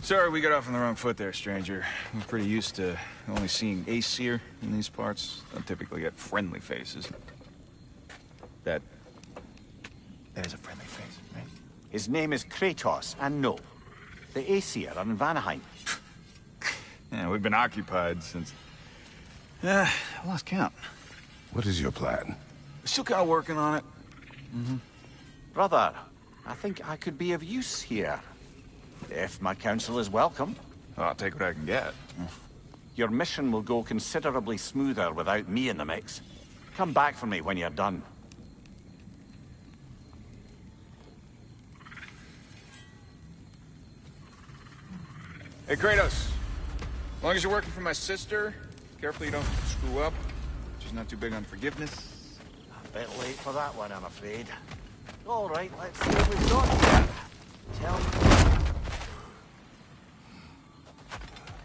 Sorry, we got off on the wrong foot there, stranger. We're pretty used to only seeing Ace here in these parts. Don't typically get friendly faces. That is a friendly face, right? His name is Kratos, and no, the Aesir are in Vanaheim. Yeah, we've been occupied since... I lost count. What is your plan? Still kind of working on it. Brother, I think I could be of use here. If my counsel is welcome. Well, I'll take what I can get. Your mission will go considerably smoother without me in the mix. Come back for me when you're done. Hey, Kratos. As long as you're working for my sister, careful you don't screw up. She's not too big on forgiveness. A bit late for that one, I'm afraid. All right, let's see what we've got here. Tell me.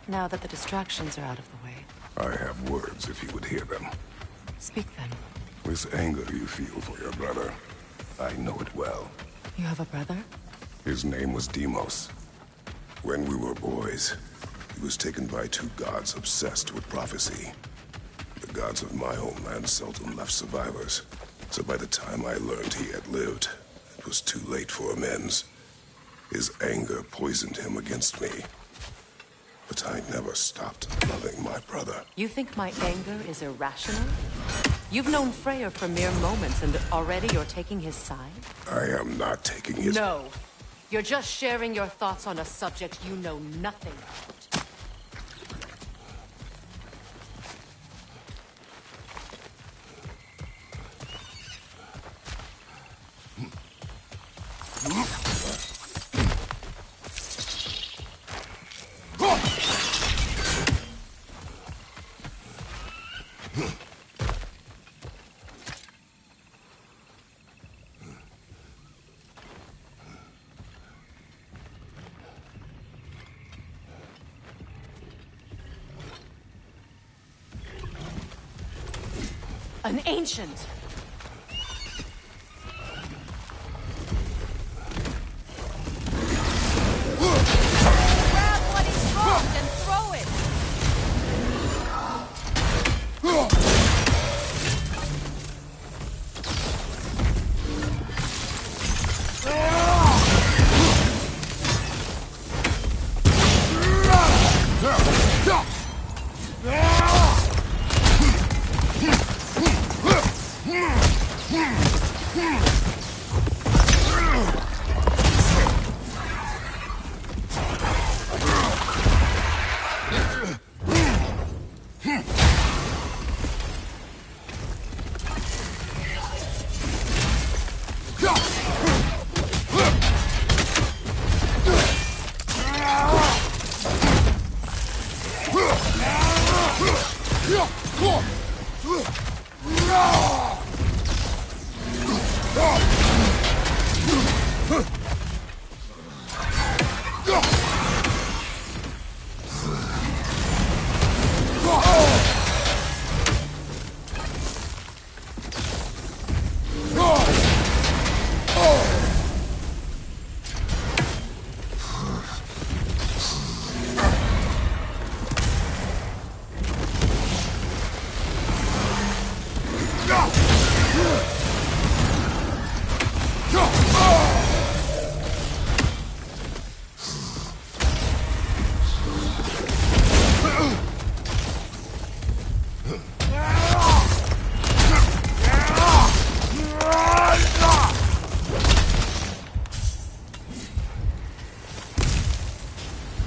Now that the distractions are out of the way. I have words if you would hear them. Speak then. This anger you feel for your brother, I know it well. You have a brother? His name was Deimos. When we were boys, he was taken by two gods obsessed with prophecy. The gods of my homeland seldom left survivors, so by the time I learned he had lived, it was too late for amends. His anger poisoned him against me. But I never stopped loving my brother. You think my anger is irrational? You've known Freyr for mere moments, and already you're taking his side? I am not taking his... No. You're just sharing your thoughts on a subject you know nothing about. An ancient! Grab what is dropped and throw it!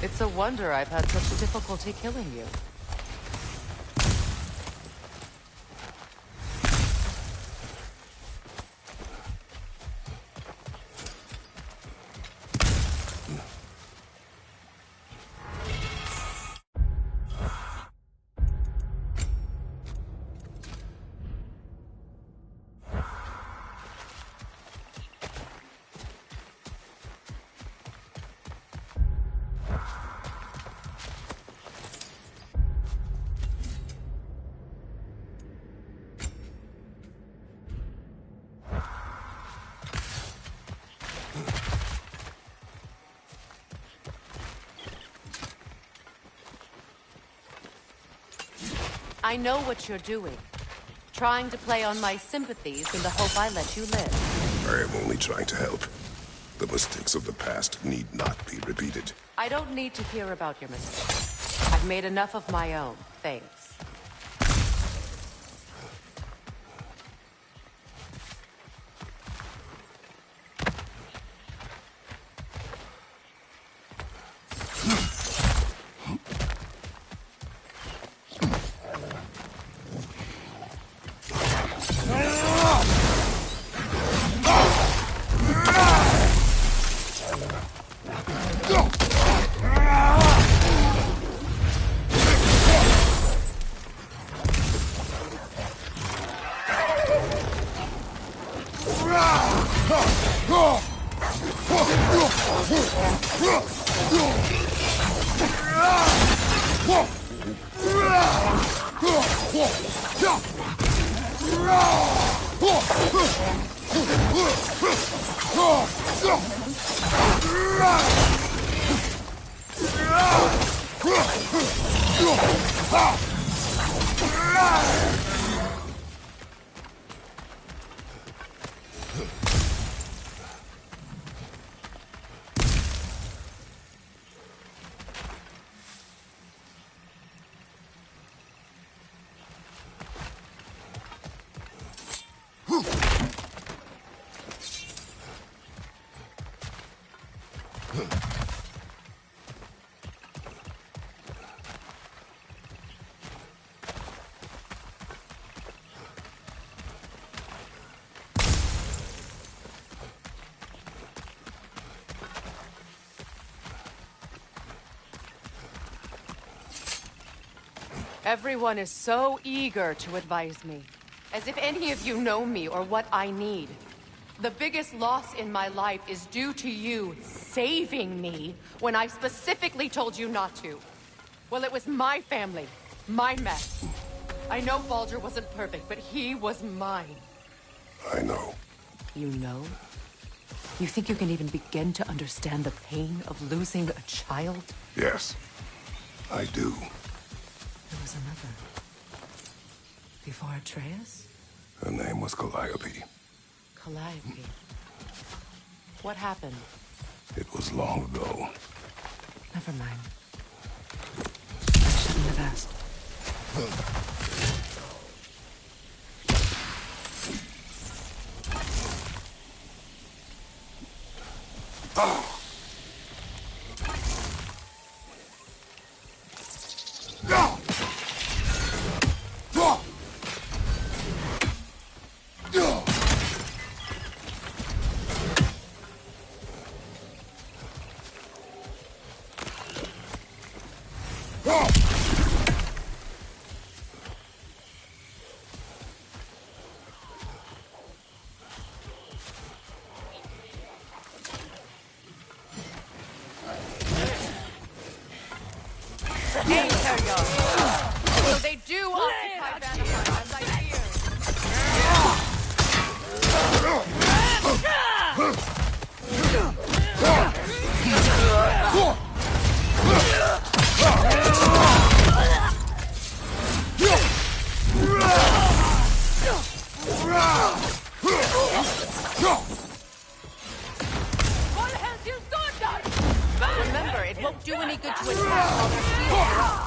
It's a wonder I've had such difficulty killing you. I know what you're doing. Trying to play on my sympathies in the hope I let you live. I am only trying to help. The mistakes of the past need not be repeated. I don't need to hear about your mistakes. I've made enough of my own, thanks. Everyone is so eager to advise me, as if any of you know me or what I need. The biggest loss in my life is due to you saving me when I specifically told you not to. Well, it was my family, my mess. I know Baldur wasn't perfect, but he was mine. I know. You know? You think you can even begin to understand the pain of losing a child? Yes, I do. There was another. Before Atreus? Her name was Calliope. Calliope. What happened? It was long ago. Never mind. I shouldn't have asked. So they do occupy Vanaheim, as I feared. Remember, it won't do any good to attack while their shields are up.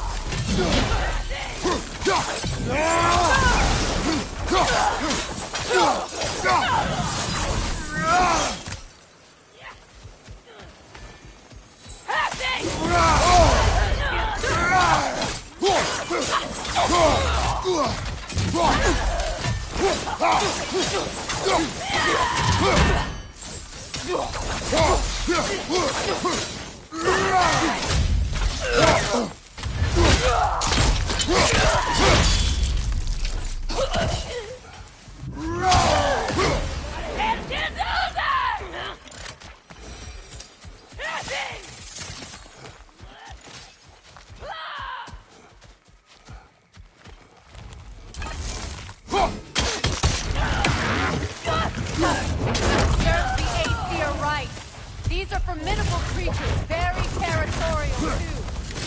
These are formidable creatures, very territorial too.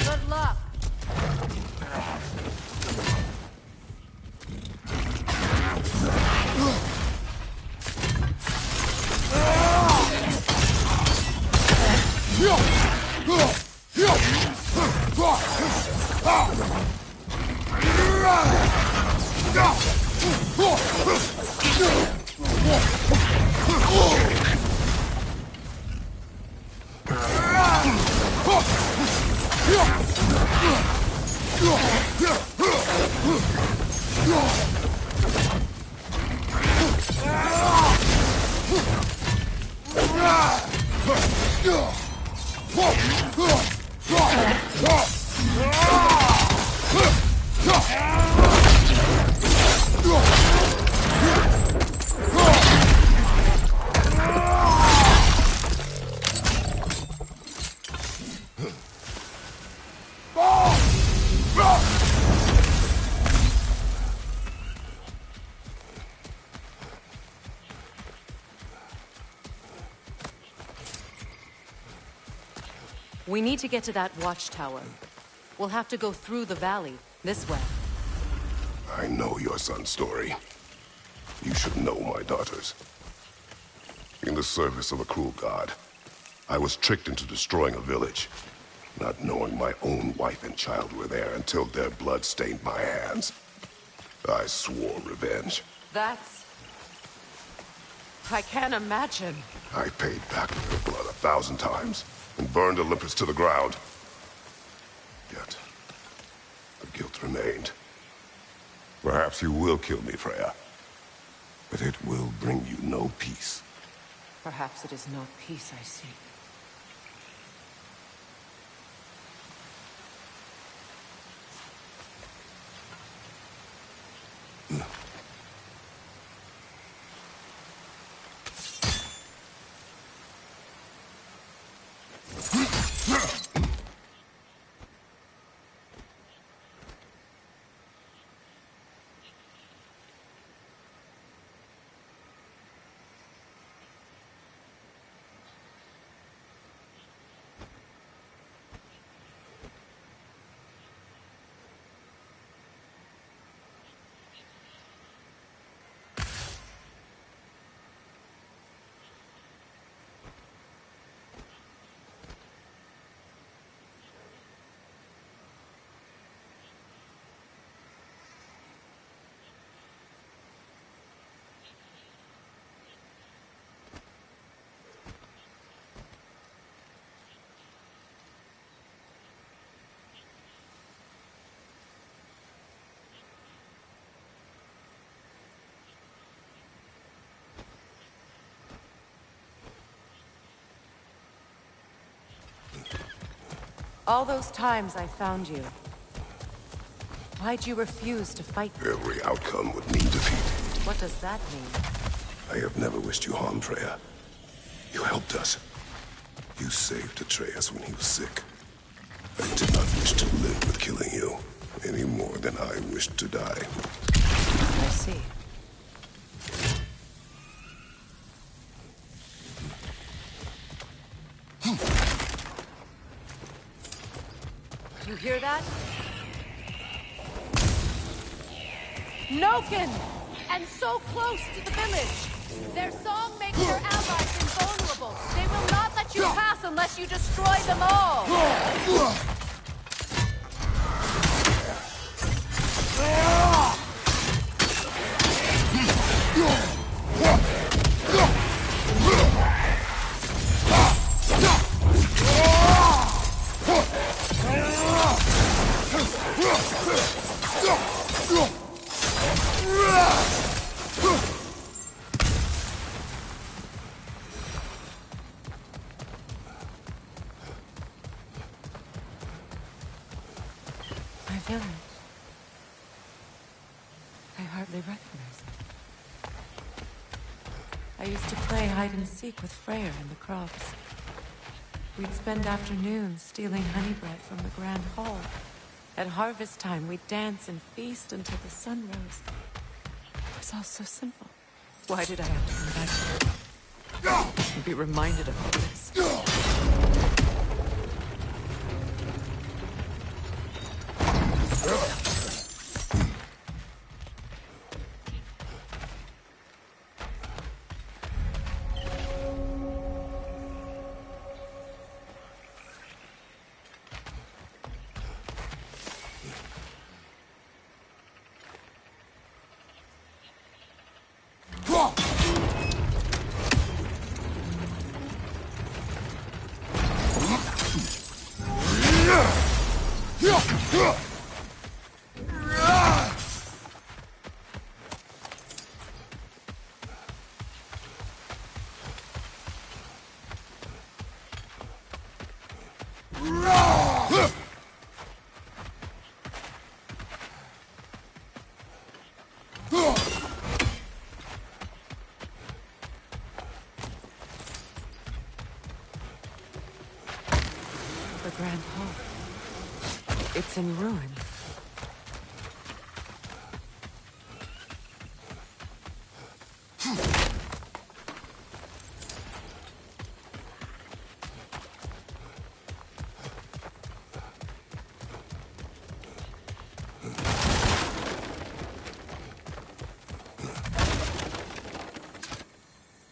Good luck. We need to get to that watchtower. We'll have to go through the valley, this way. I know your son's story. You should know my daughter's. In the service of a cruel god, I was tricked into destroying a village, not knowing my own wife and child were there until their blood stained my hands. I swore revenge. I can't imagine. I paid back with her blood 1,000 times and burned Olympus to the ground. Yet, the guilt remained. Perhaps you will kill me, Freya, but it will bring you no peace. Perhaps it is not peace I seek. All those times I found you, why'd you refuse to fight me? Every outcome would mean defeat. What does that mean? I have never wished you harm, Freya. You helped us. You saved Atreus when he was sick. I did not wish to live with killing you, any more than I wished to die. I see. You hear that? Noken! And so close to the village! Their song makes their allies invulnerable. They will not let you pass unless you destroy them all! My village. I hardly recognize it. I used to play hide and seek with Freyr in the crops. We'd spend afternoons stealing honey bread from the Grand Hall. At harvest time, we'd dance and feast until the sun rose. It was all so simple. Why did I have to come back here and be reminded of all this? It's in ruin.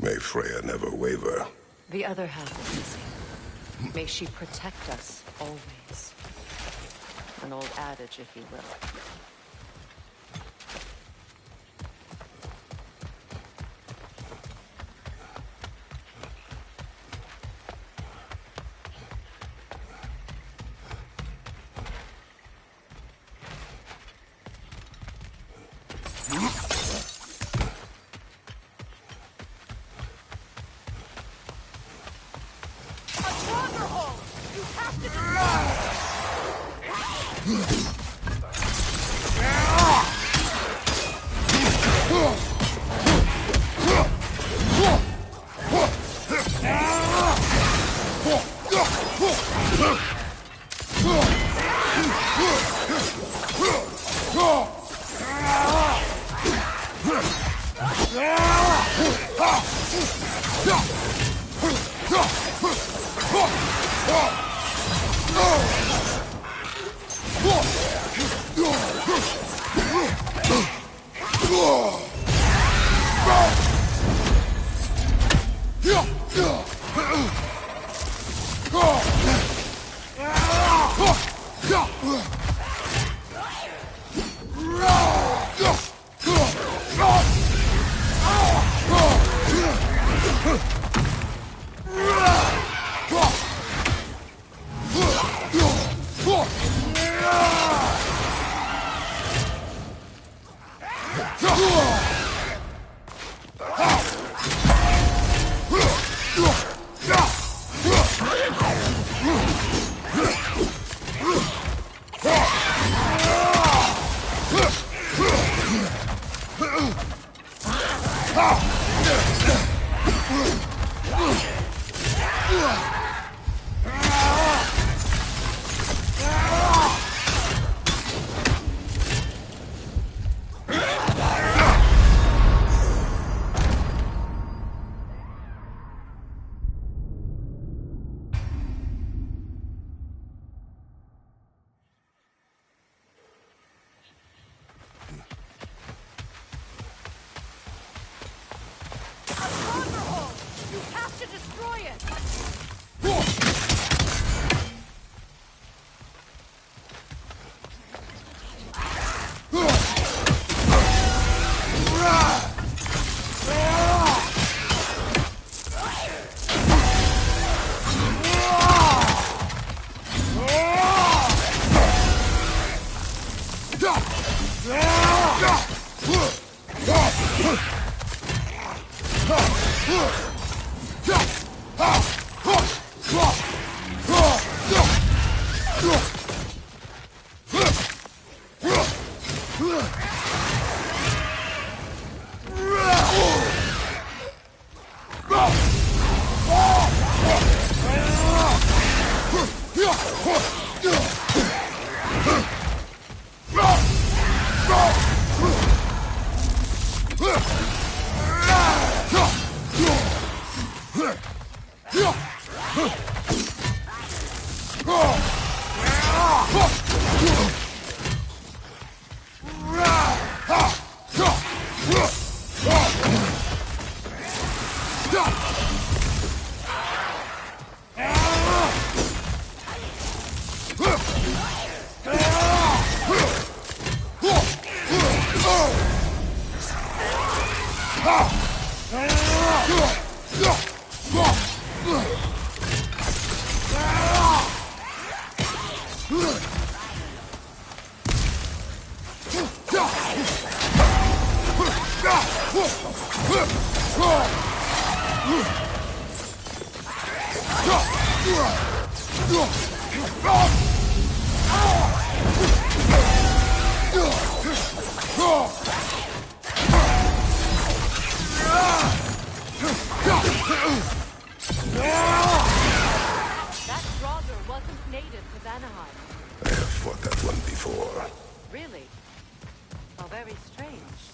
May Freya never waver. The other half is missing. May she protect us always. An old adage, if you will. I have fought that one very strange.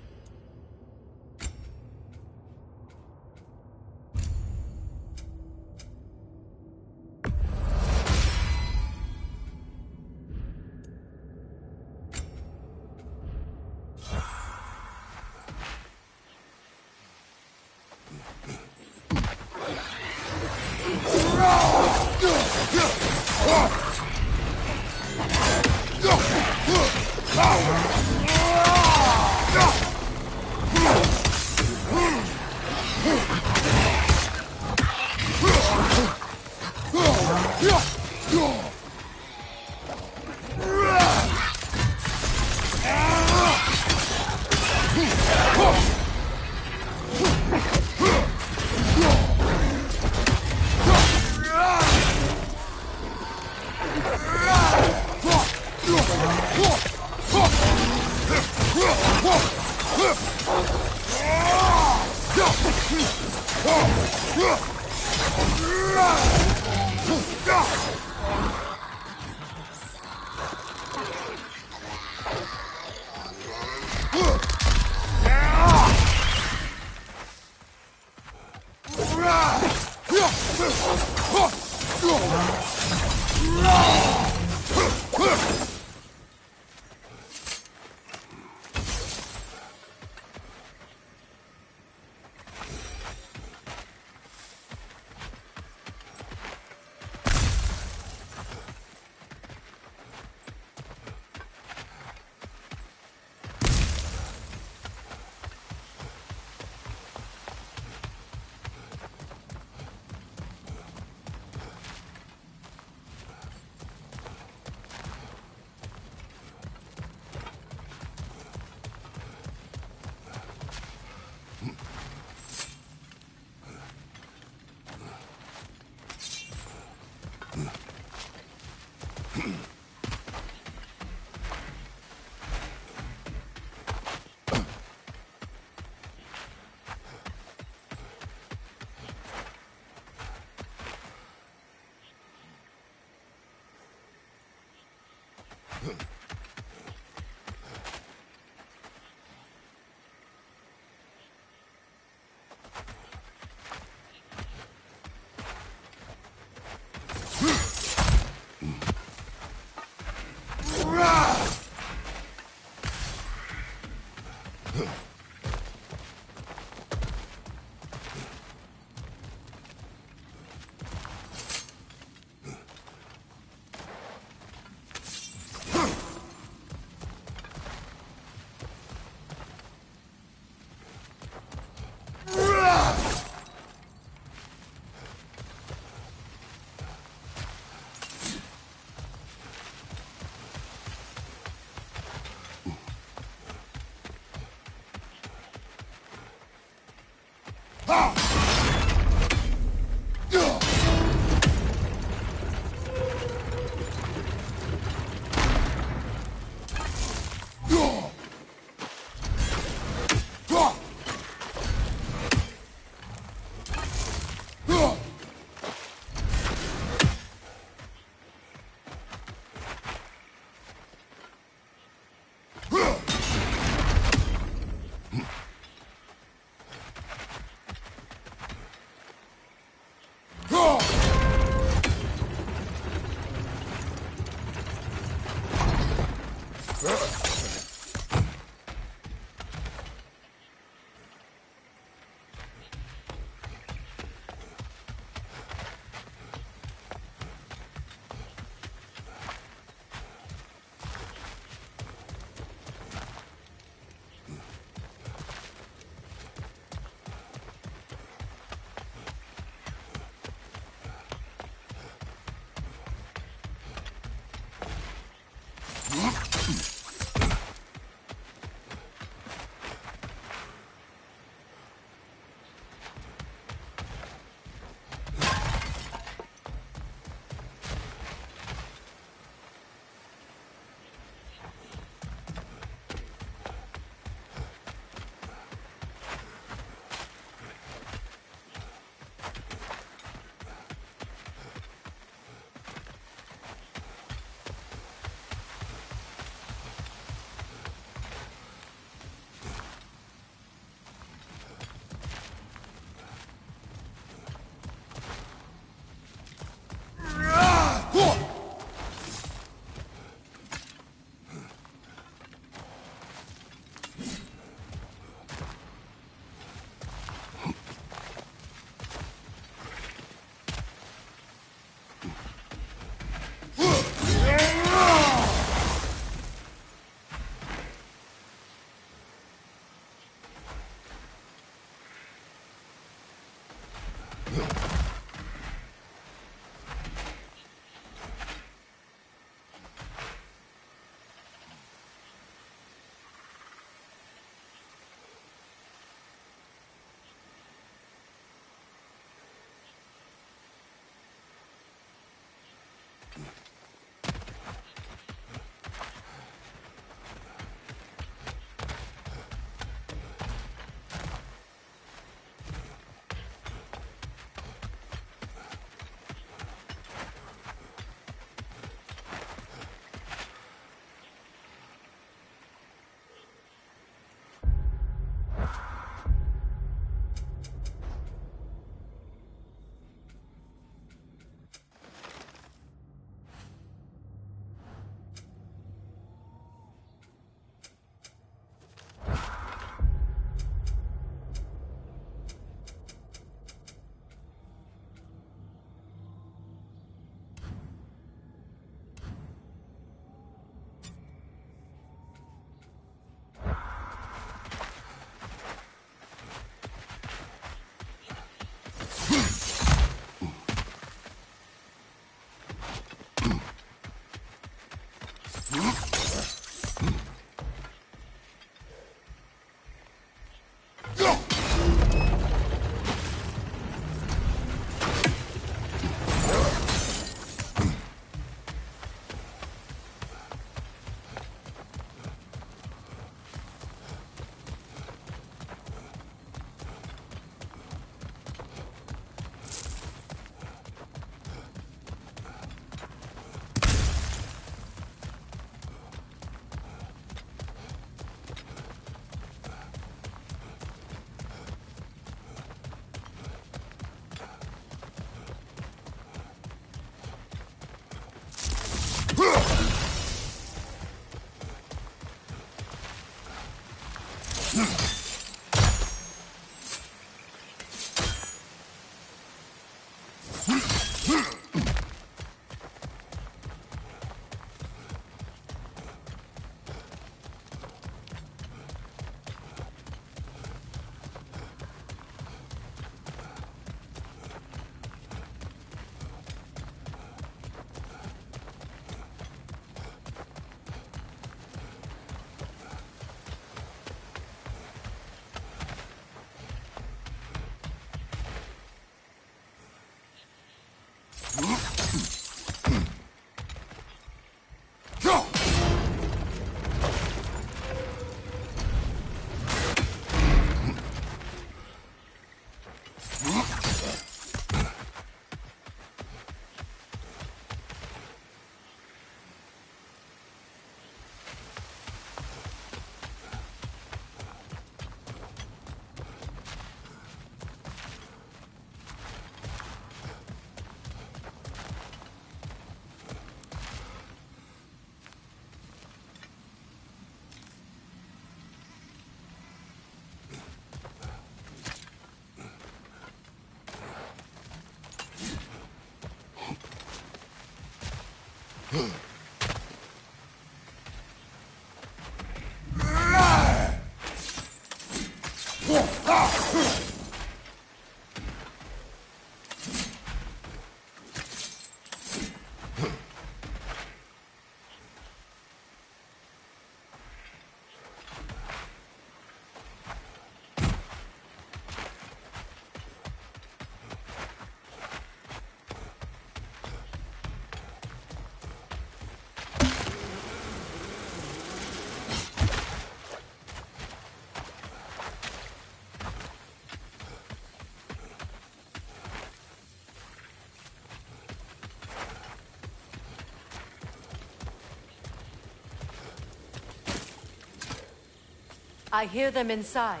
I hear them inside.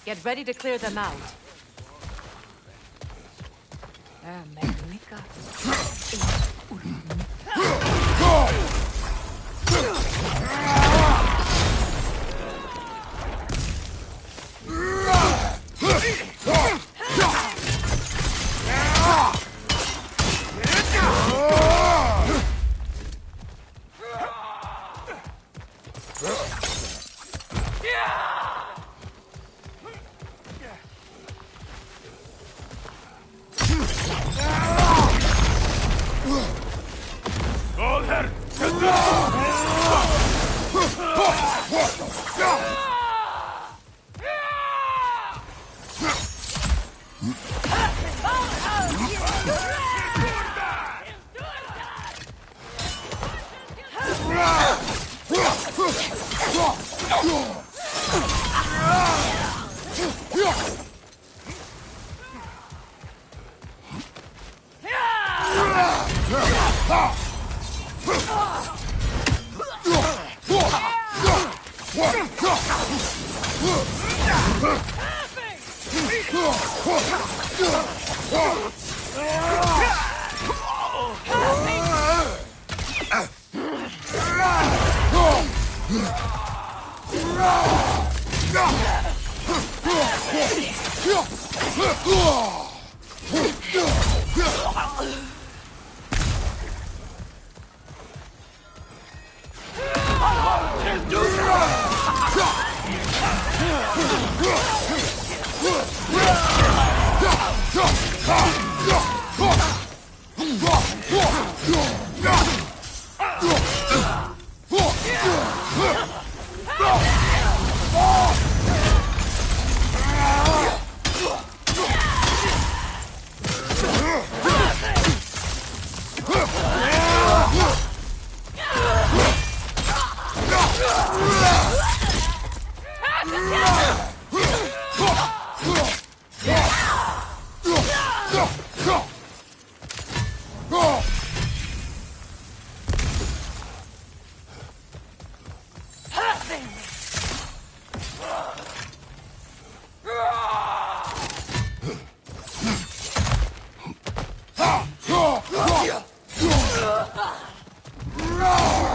Get ready to clear them out.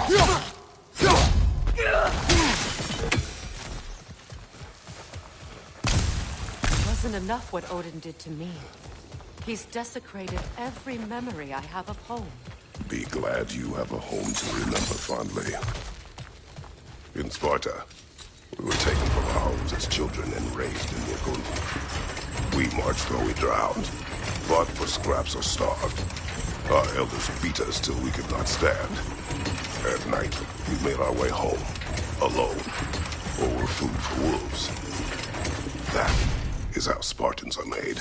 It wasn't enough what Odin did to me. He's desecrated every memory I have of home. Be glad you have a home to remember fondly. In Sparta, we were taken from our homes as children and raised in Yakun. We marched or we drowned, fought for scraps or starved. Our elders beat us till we could not stand. At night, we made our way home, alone, or were food for wolves. That is how Spartans are made.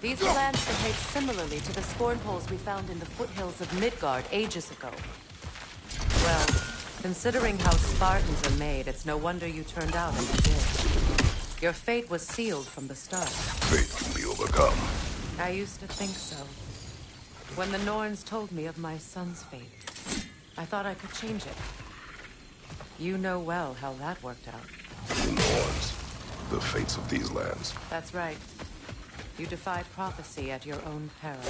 These lands behave similarly to the scorn poles we found in the foothills of Midgard ages ago. Well, considering how Spartans are made, it's no wonder you turned out as you did. Your fate was sealed from the start. Fate can be overcome. I used to think so. When the Norns told me of my son's fate, I thought I could change it. You know well how that worked out. The Norns. The fates of these lands. That's right. You defied prophecy at your own peril.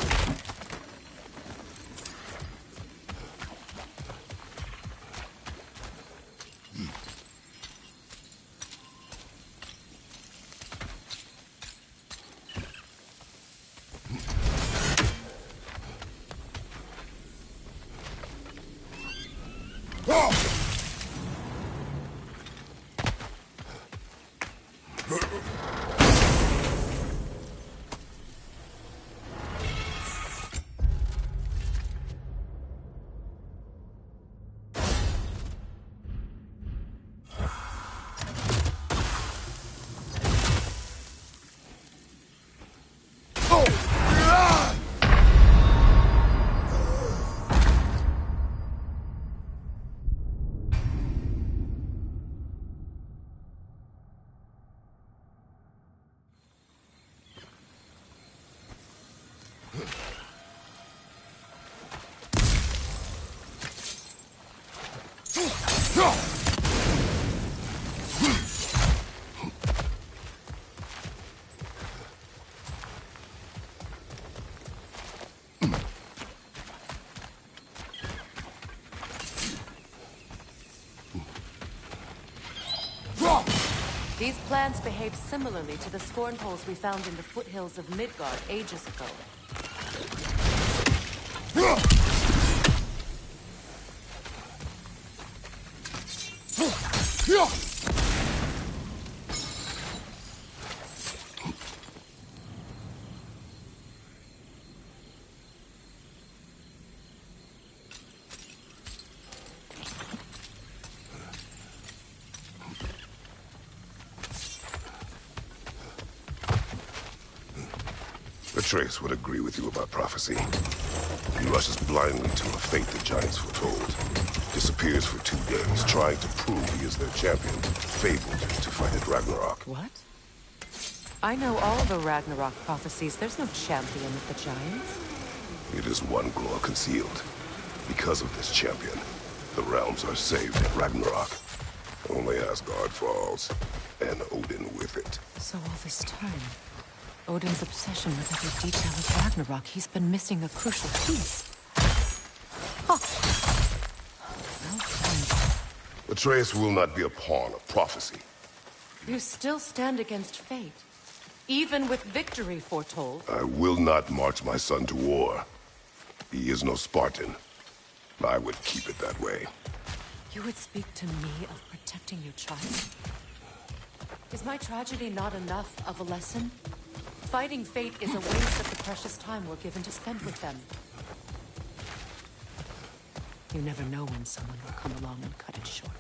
These plants behave similarly to the scorn holes we found in the foothills of Midgard ages ago. Atreus would agree with you about prophecy. He rushes blindly to a fate the giants foretold. Disappears for 2 days, trying to prove he is their champion, fabled to fight at Ragnarok. What? I know all the Ragnarok prophecies. There's no champion of the giants. It is one glow concealed. Because of this champion, the realms are saved at Ragnarok. Only Asgard falls, and Odin with it. So all this time, Odin's obsession with every detail of Ragnarok, he's been missing a crucial piece. Huh. Well done. Atreus will not be a pawn of prophecy. You still stand against fate, even with victory foretold. I will not march my son to war. He is no Spartan. I would keep it that way. You would speak to me of protecting your child? Is my tragedy not enough of a lesson? Fighting fate is a waste of the precious time we're given to spend with them. You never know when someone will come along and cut it short.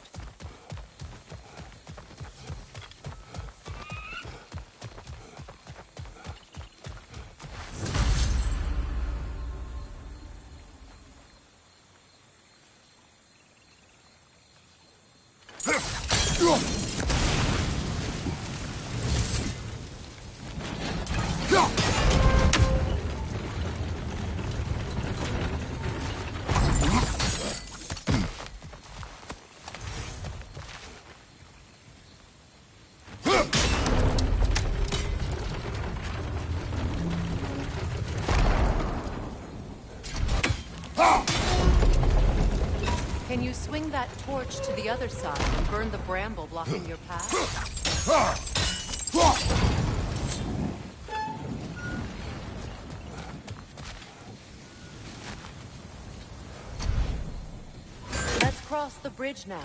Can you swing that torch to the other side and burn the bramble blocking your path? Let's cross the bridge now.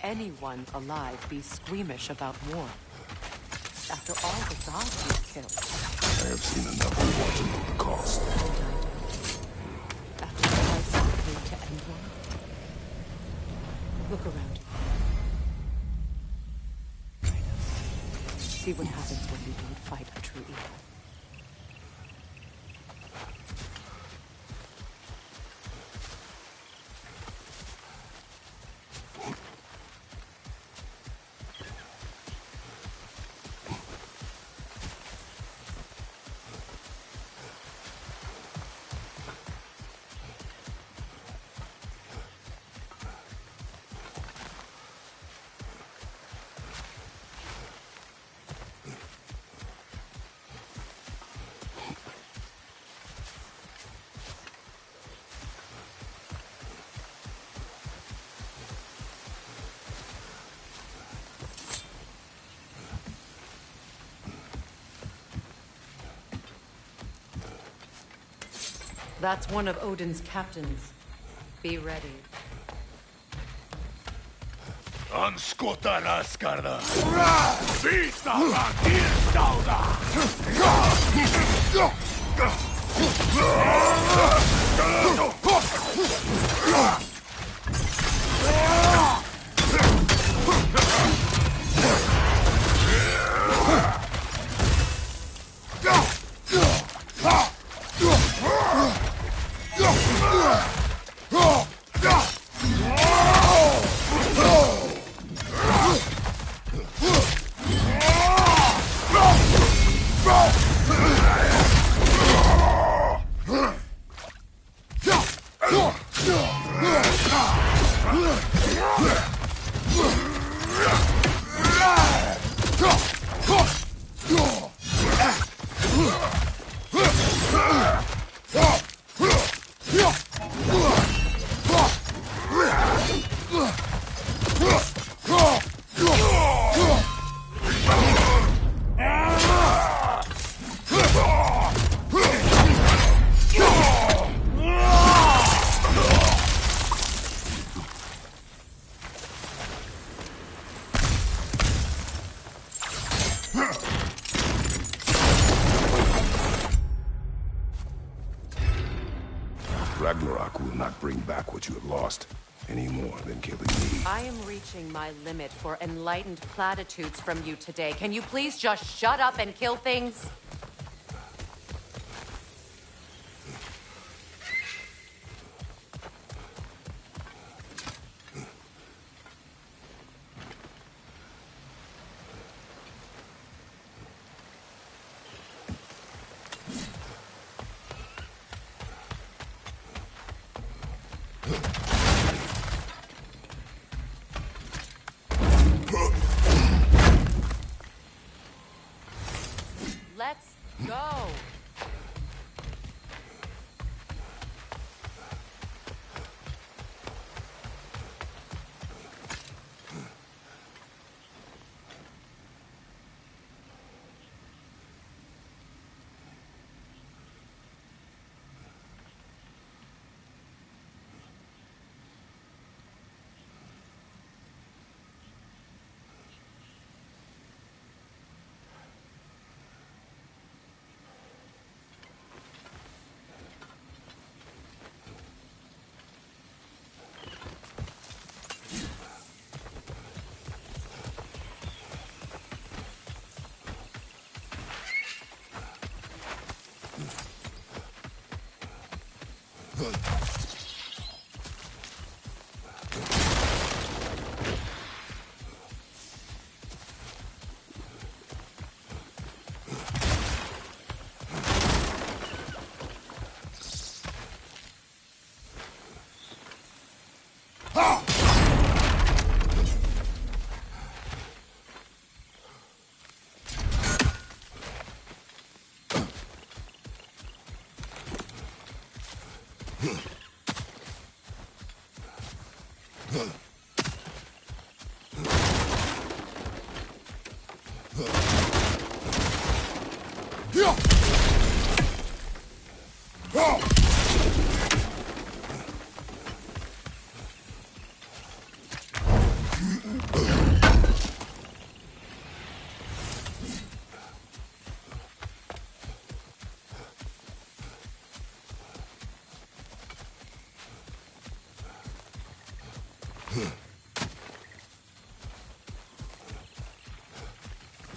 Anyone alive be squeamish about war? After all the gods you've killed. I have seen enough war to know the cost. After the price you paid to end one? Look around you. See what happens when you don't fight a true evil. That's one of Odin's captains. Be ready. Anskota raskarda! Vita vantilstauda! Ragnarok will not bring back what you have lost, any more than killing me. I am reaching my limit for enlightened platitudes from you today. Can you please just shut up and kill things? Let's go.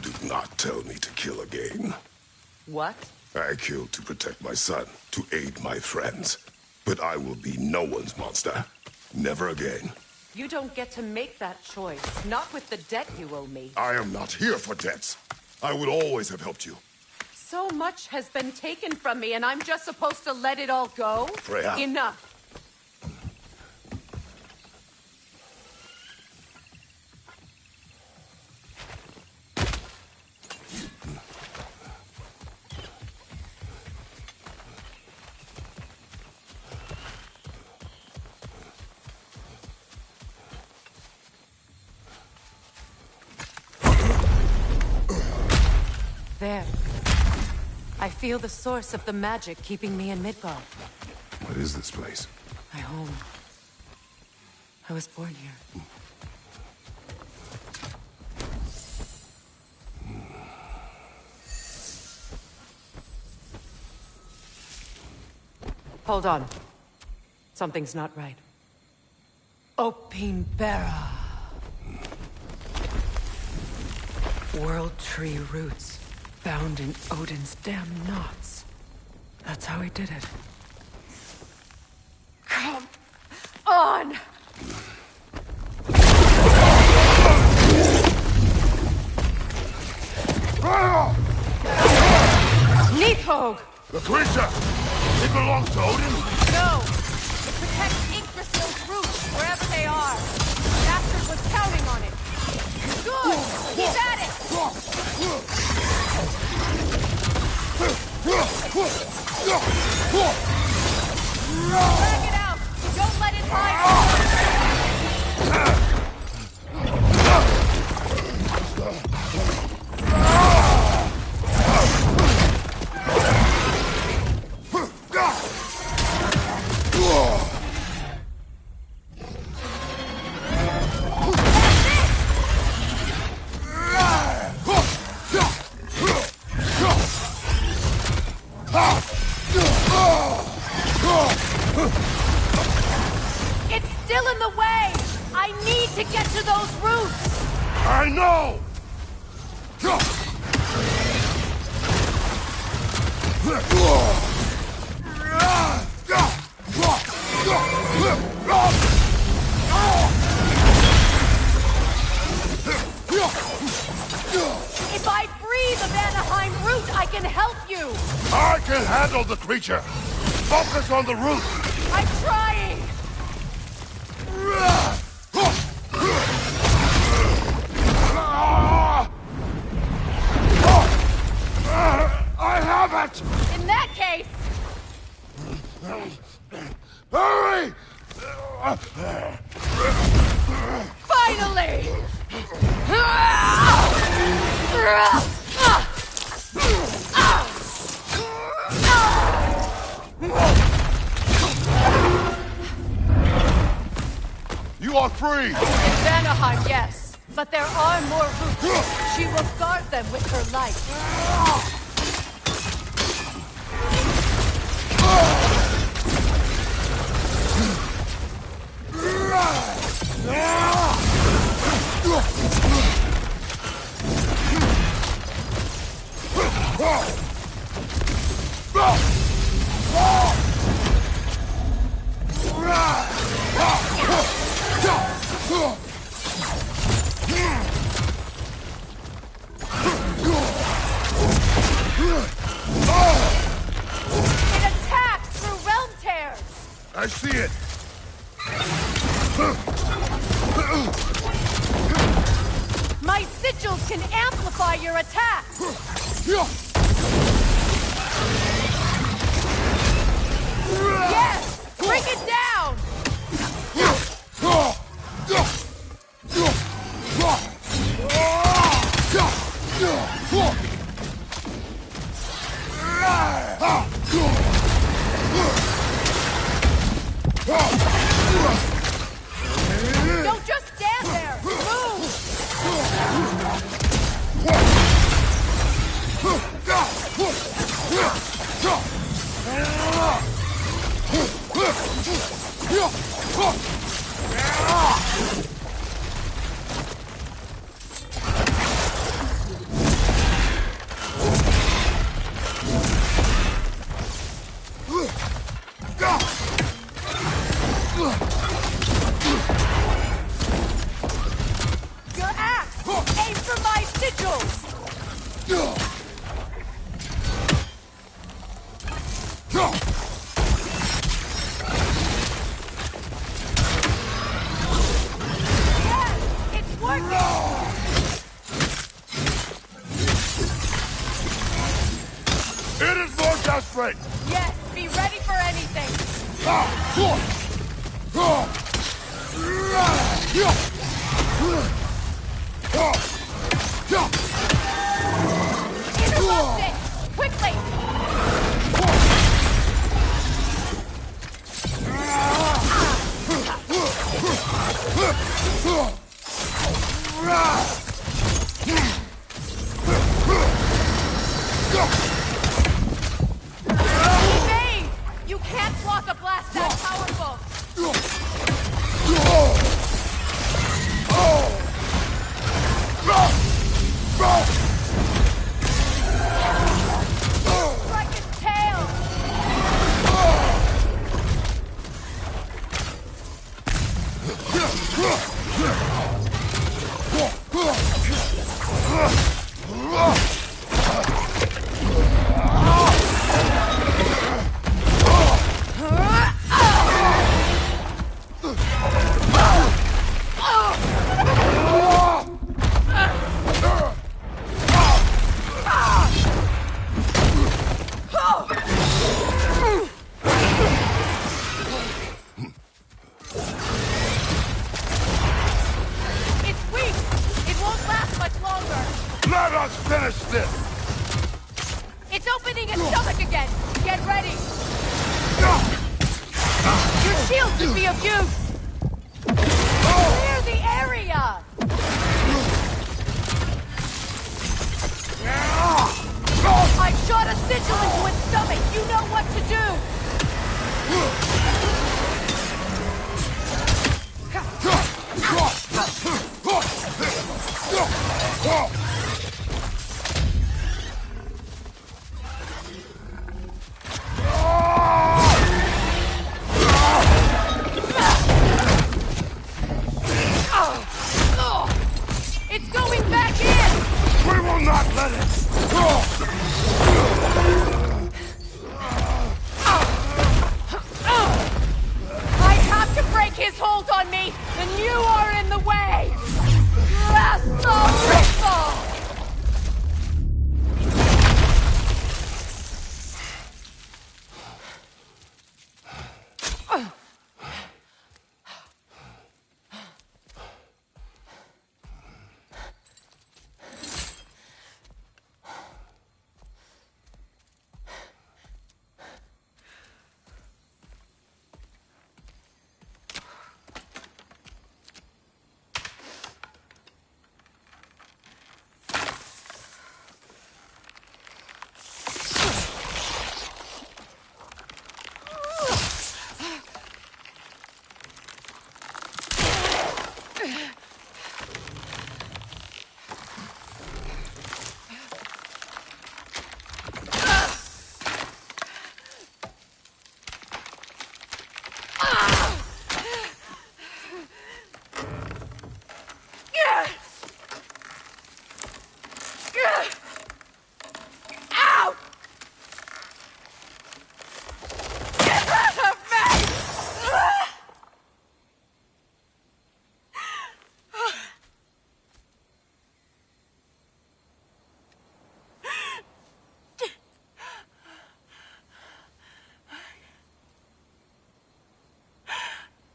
Do not tell me to kill again. What? I killed to protect my son, to aid my friends. But I will be no one's monster. Never again. You don't get to make that choice. Not with the debt you owe me. I am not here for debts. I would always have helped you. So much has been taken from me, and I'm just supposed to let it all go? Freya. Enough. There. I feel the source of the magic keeping me in Midgard. What is this place? My home. I was born here. Hold on. Something's not right. Opinbera. World tree roots found in Odin's damn knots. That's how he did it. Come on! Nidhogg! The creature! It belongs to Odin? No! It protects Yggdrasil's roots, wherever they are. The bastard was counting on it. Good! Keep at it! Drag it out! Don't let it hide! It's still in the way! I need to get to those roots! I know! If I free the Vanaheim root, I can help you! I can handle the creature! Focus on the root! I'm trying! I have it! In that case, Hurry! finally! You are free! In Vanaheim, yes. But there are more roots. She will guard them with her life. It attacks through realm tears! I see it! My sigils can amplify your attack! Yes! Bring it down! Don't just stand there! Move! Your axe! Aim for my sigils! Yes! It's working! It is more desperate! Yes, be ready for anything! Interrupt it! Quickly! splitting its stomach again! Get ready! Your shield could be of use! Clear the area! I shot a sigil into its stomach! You know what to do! It's going back in! We will not let it! I have to break his hold on me, and you are in the way! Wrestle! Out! Get out of me!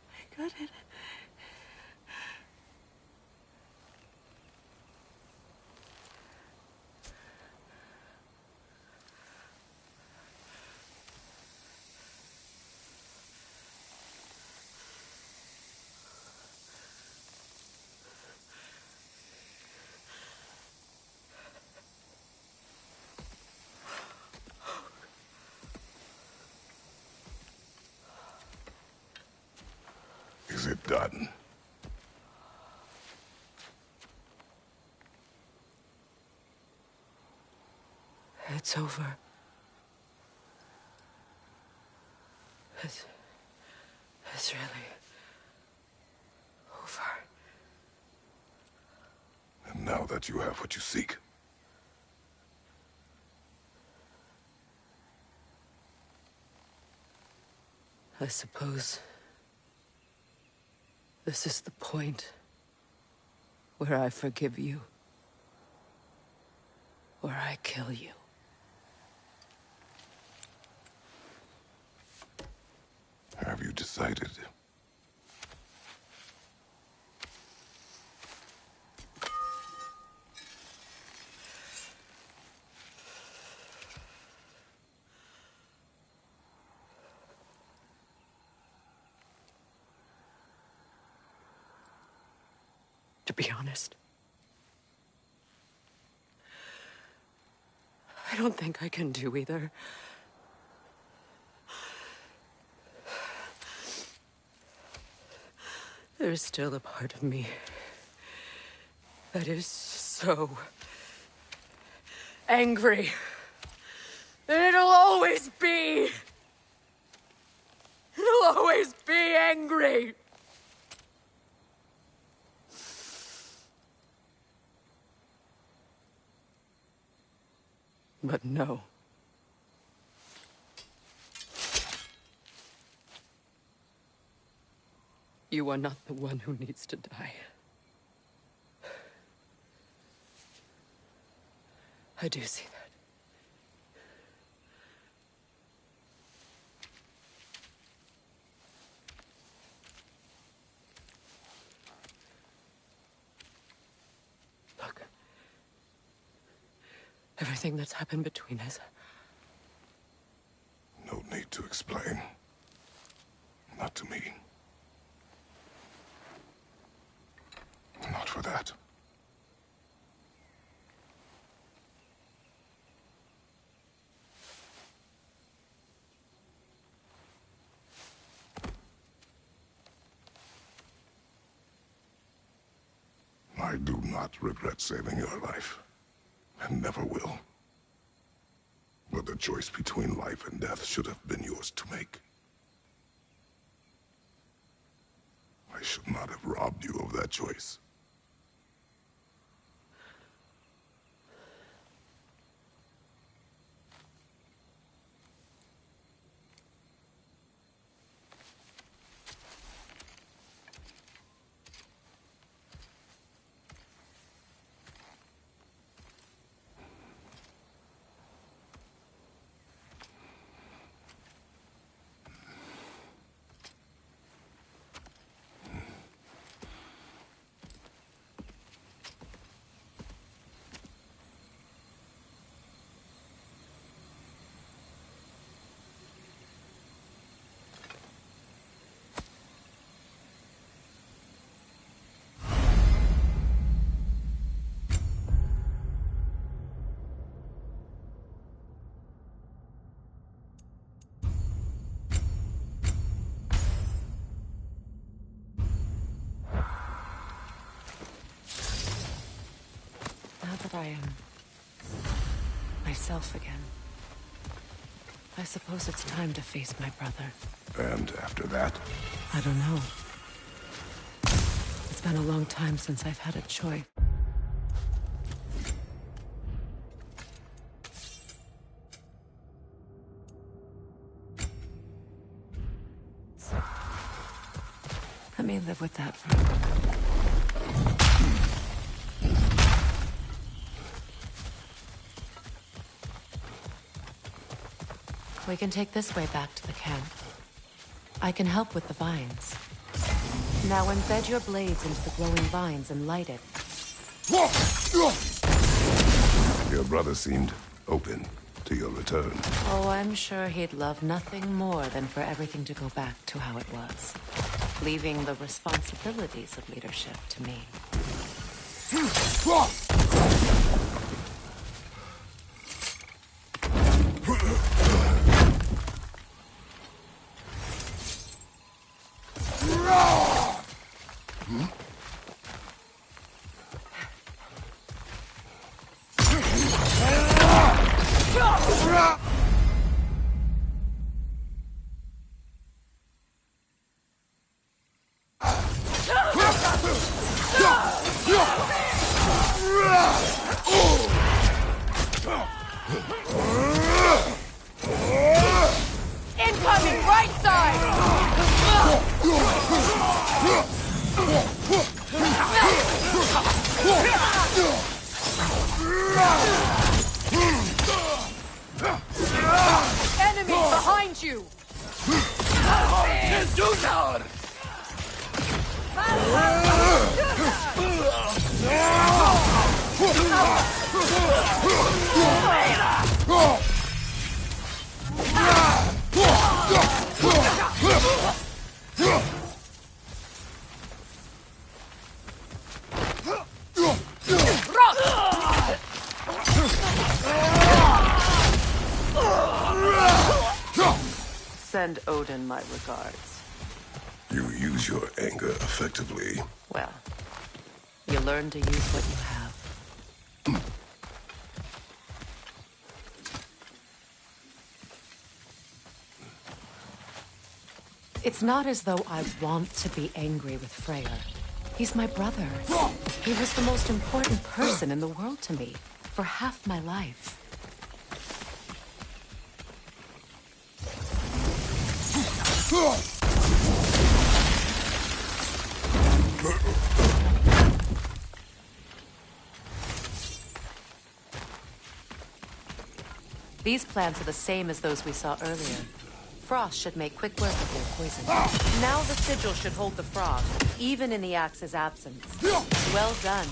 I got it. Is it done? It's over. It's really over. And now that you have what you seek, I suppose this is the point where I forgive you, or I kill you. have you decided? To be honest, I don't think I can do either. There's still a part of me that is so angry. And it'll always be. It'll always be angry. But no. You are not the one who needs to die. I do see that. Look. Everything that's happened between us, No need to explain. Not to me. Not for that. I do not regret saving your life, and never will. But the choice between life and death should have been yours to make. I should not have robbed you of that choice. I am myself again. I suppose it's time to face my brother. And after that? I don't know. It's been a long time since I've had a choice. Let me live with that for a moment. We can take this way back to the camp. I can help with the vines. Now embed your blades into the glowing vines and light it. Your brother seemed open to your return. Oh, I'm sure he'd love nothing more than for everything to go back to how it was. Leaving the responsibilities of leadership to me. Incoming right side! Enemy behind you! Send Odin my regards. You use your anger effectively. Well, you learn to use what you have. It's not as though I want to be angry with Freyr. He's my brother. He was the most important person in the world to me for half my life. These plants are the same as those we saw earlier. Frost should make quick work of their poison. Now the sigil should hold the frost, even in the Axe's absence. Well done.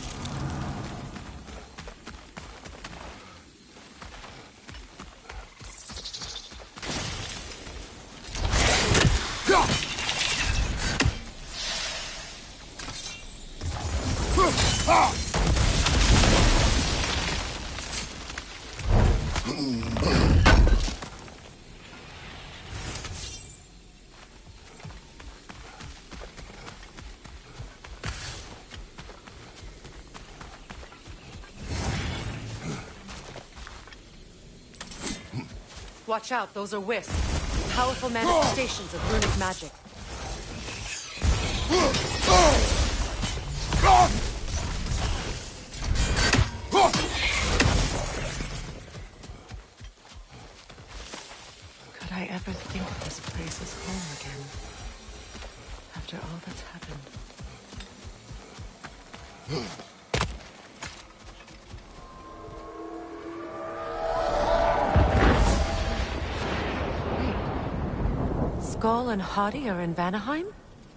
Watch out, those are wisps. Powerful manifestations of runic magic. Could I ever think of this place as home again? After all that's happened. Skull and Hadi are in Vanaheim?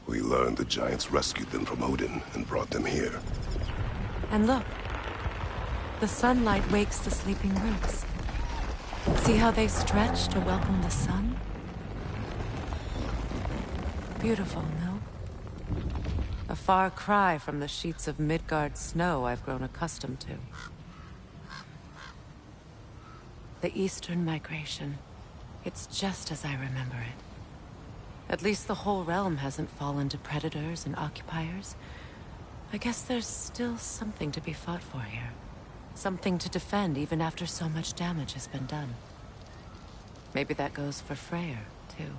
We learned the giants rescued them from Odin and brought them here. And look. The sunlight wakes the sleeping roots. See how they stretch to welcome the sun? Beautiful, no? A far cry from the sheets of Midgard snow I've grown accustomed to. The Eastern Migration. It's just as I remember it. At least the whole realm hasn't fallen to predators and occupiers. I guess there's still something to be fought for here. Something to defend even after so much damage has been done. Maybe that goes for Freyr, too.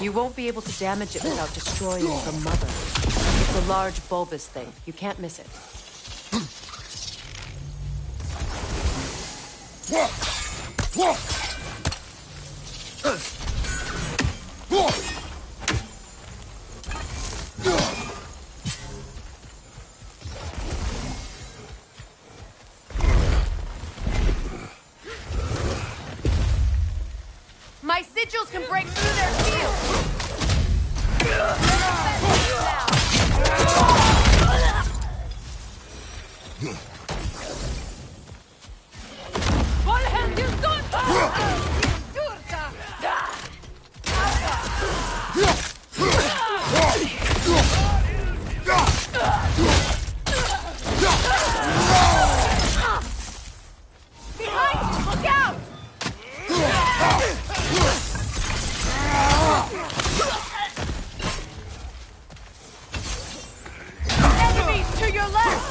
You won't be able to damage it without destroying the mother. It's a large bulbous thing. You can't miss it. My sigils can break through their shields! Behind! Look out! Enemies to your left!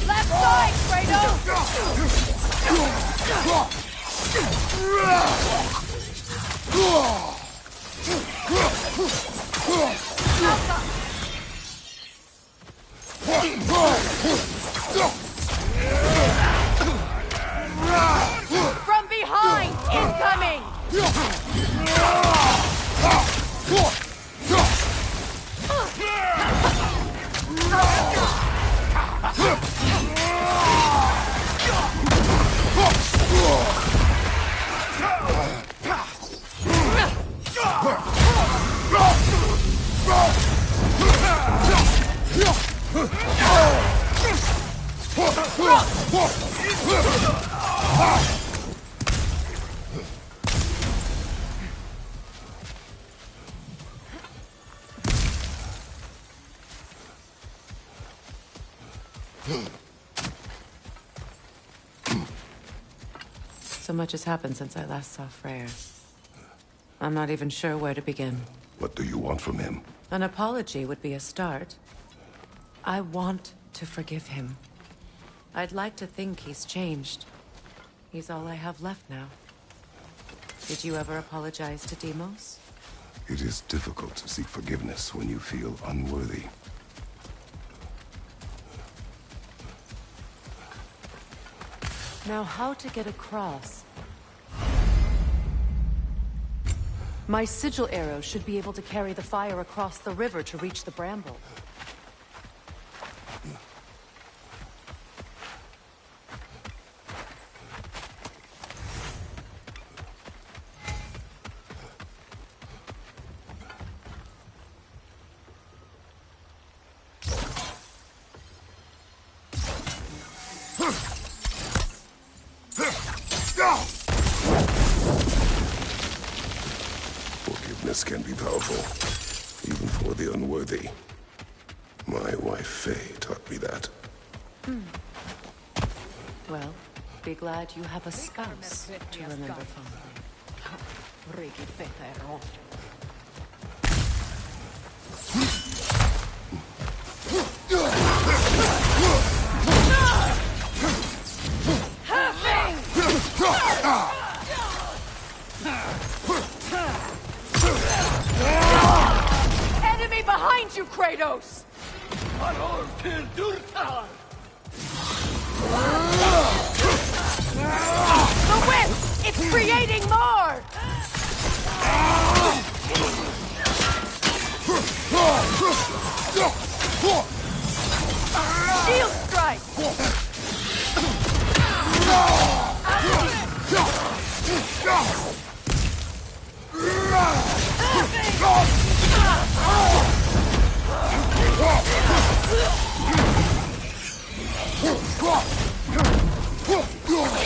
Left side, From behind, incoming! So much has happened since I last saw Freyr. I'm not even sure where to begin. What do you want from him? An apology would be a start. I want to forgive him. I'd like to think he's changed. He's all I have left now. Did you ever apologize to Deimos? It is difficult to seek forgiveness when you feel unworthy. Now, how to get across? My sigil arrow should be able to carry the fire across the river to reach the bramble. Forgiveness can be powerful, even for the unworthy. My wife Faye taught me that. Well, be glad you have a spouse to remember fondly. Enemy behind you, Kratos! The whip! It's creating more! Shield strike!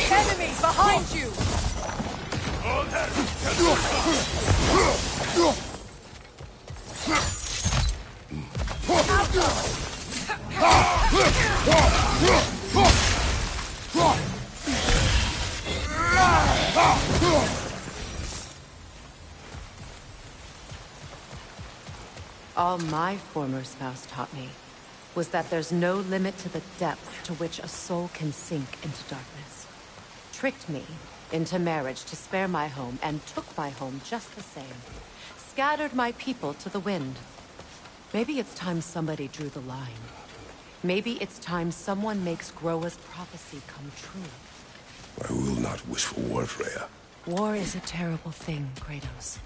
Enemy behind you! All my former spouse taught me was that there's no limit to the depth to which a soul can sink into darkness. Tricked me into marriage to spare my home and took my home just the same. Scattered my people to the wind. Maybe it's time somebody drew the line. Maybe it's time someone makes Groa's prophecy come true. I will not wish for war, Freya. War is a terrible thing, Kratos.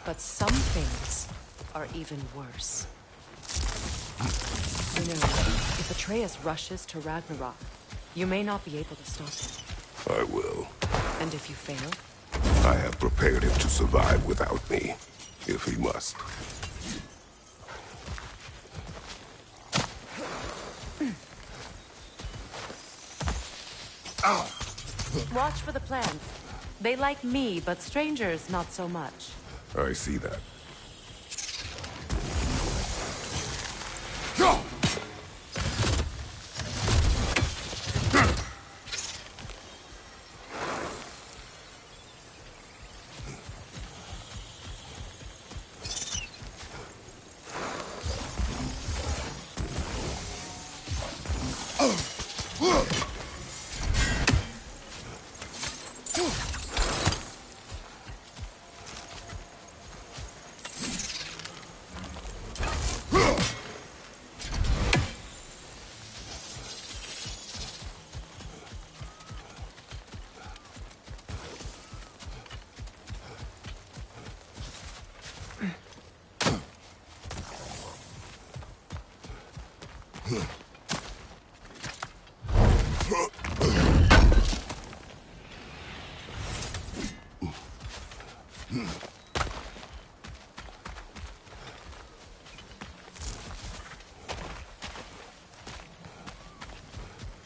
But some things are even worse. You know, if Atreus rushes to Ragnarok, you may not be able to stop him. I will. And if you fail? I have prepared him to survive without me, if he must. Watch for the plants. They like me, but strangers not so much. I see that.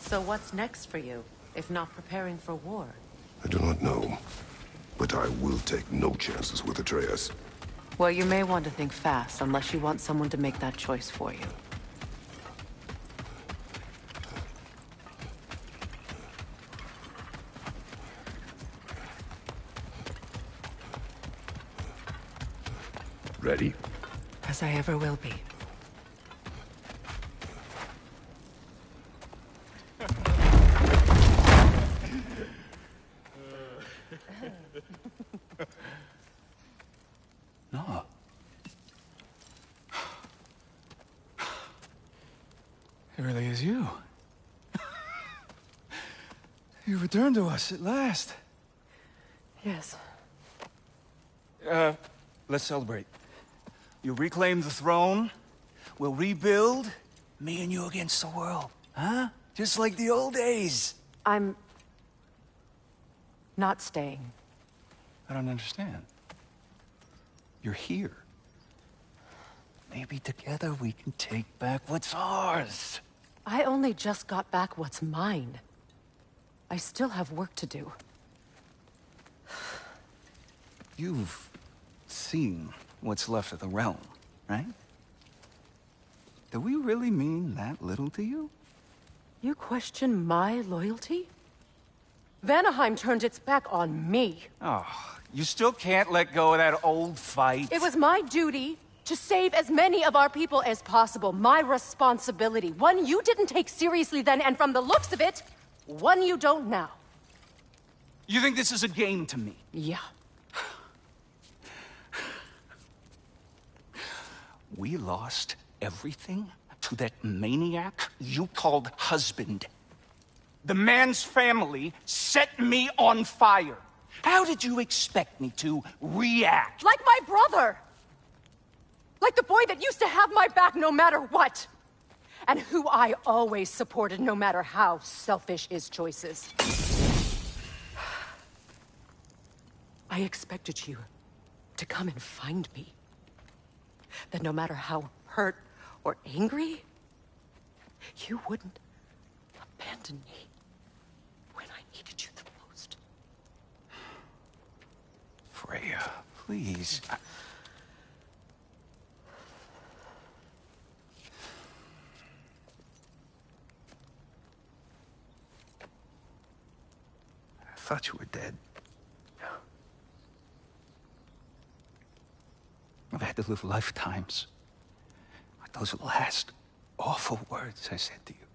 So what's next for you, if not preparing for war? I do not know, but I will take no chances with Atreus. Well, you may want to think fast, unless you want someone to make that choice for you. Ready? As I ever will be. No. It really is you. You returned to us at last. Yes. Let's celebrate. You reclaim the throne. We'll rebuild. Me and you against the world. Huh? Just like the old days. I'm... not staying. I don't understand. You're here. Maybe together we can take back what's ours. I only just got back what's mine. I still have work to do. You've seen what's left of the realm, right? Do we really mean that little to you? You question my loyalty? Vanaheim turned its back on me. Oh, you still can't let go of that old fight? It was my duty to save as many of our people as possible. My responsibility. One you didn't take seriously then, and from the looks of it, one you don't now. You think this is a game to me? Yeah. We lost everything to that maniac you called husband. The man's family set me on fire. How did you expect me to react? Like my brother! Like the boy that used to have my back no matter what! And who I always supported no matter how selfish his choices. I expected you to come and find me. That no matter how hurt or angry, you wouldn't abandon me when I needed you the most. Freya, please. I thought you were dead. I've had to live lifetimes with those last awful words I said to you.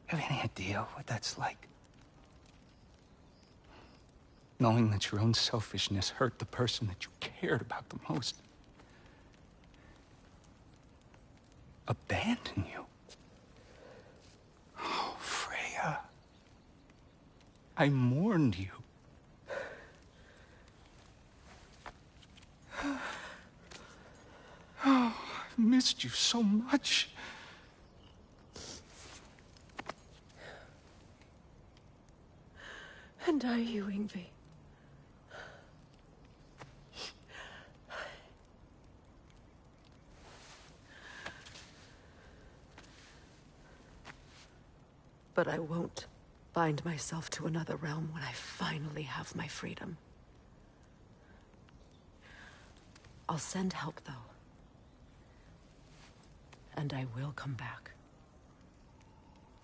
Have any idea what that's like? Knowing that your own selfishness hurt the person that you cared about the most. Abandon you. Oh, Freya. I mourned you. Oh, I've missed you so much. And I you, Yngvi. But I won't bind myself to another realm when I finally have my freedom. I'll send help, though. And I will come back.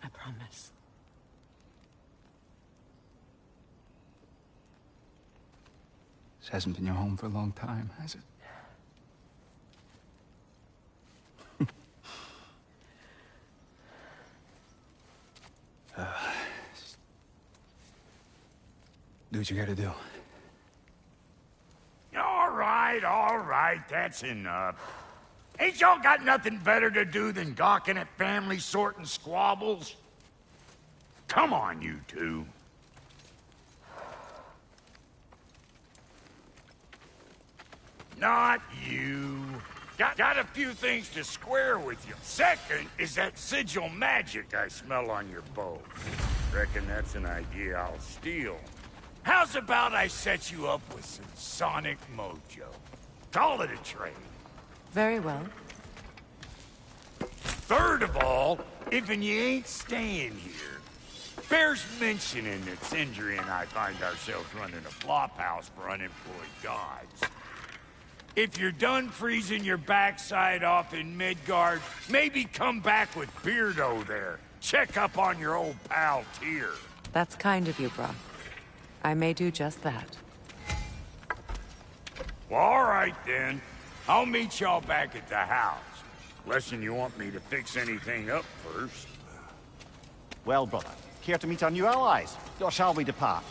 I promise. This hasn't been your home for a long time, has it? Do what you gotta do. All right, that's enough. Ain't y'all got nothing better to do than gawking at family sorting squabbles? Come on, you two. Not you. Got a few things to square with you. Second is that sigil magic I smell on your bow. Reckon that's an idea I'll steal. How's about I set you up with some sonic mojo? Call it a trade. Very well. Third of all, if you ain't staying here, bears mentioning that Sindri and I find ourselves running a flop house for unemployed gods. If you're done freezing your backside off in Midgard, maybe come back with Beardo there. Check up on your old pal Tyr. That's kind of you, Brock. I may do just that. Well, all right then. I'll meet y'all back at the house. Less'n you want me to fix anything up first. Well, brother, care to meet our new allies? Or shall we depart?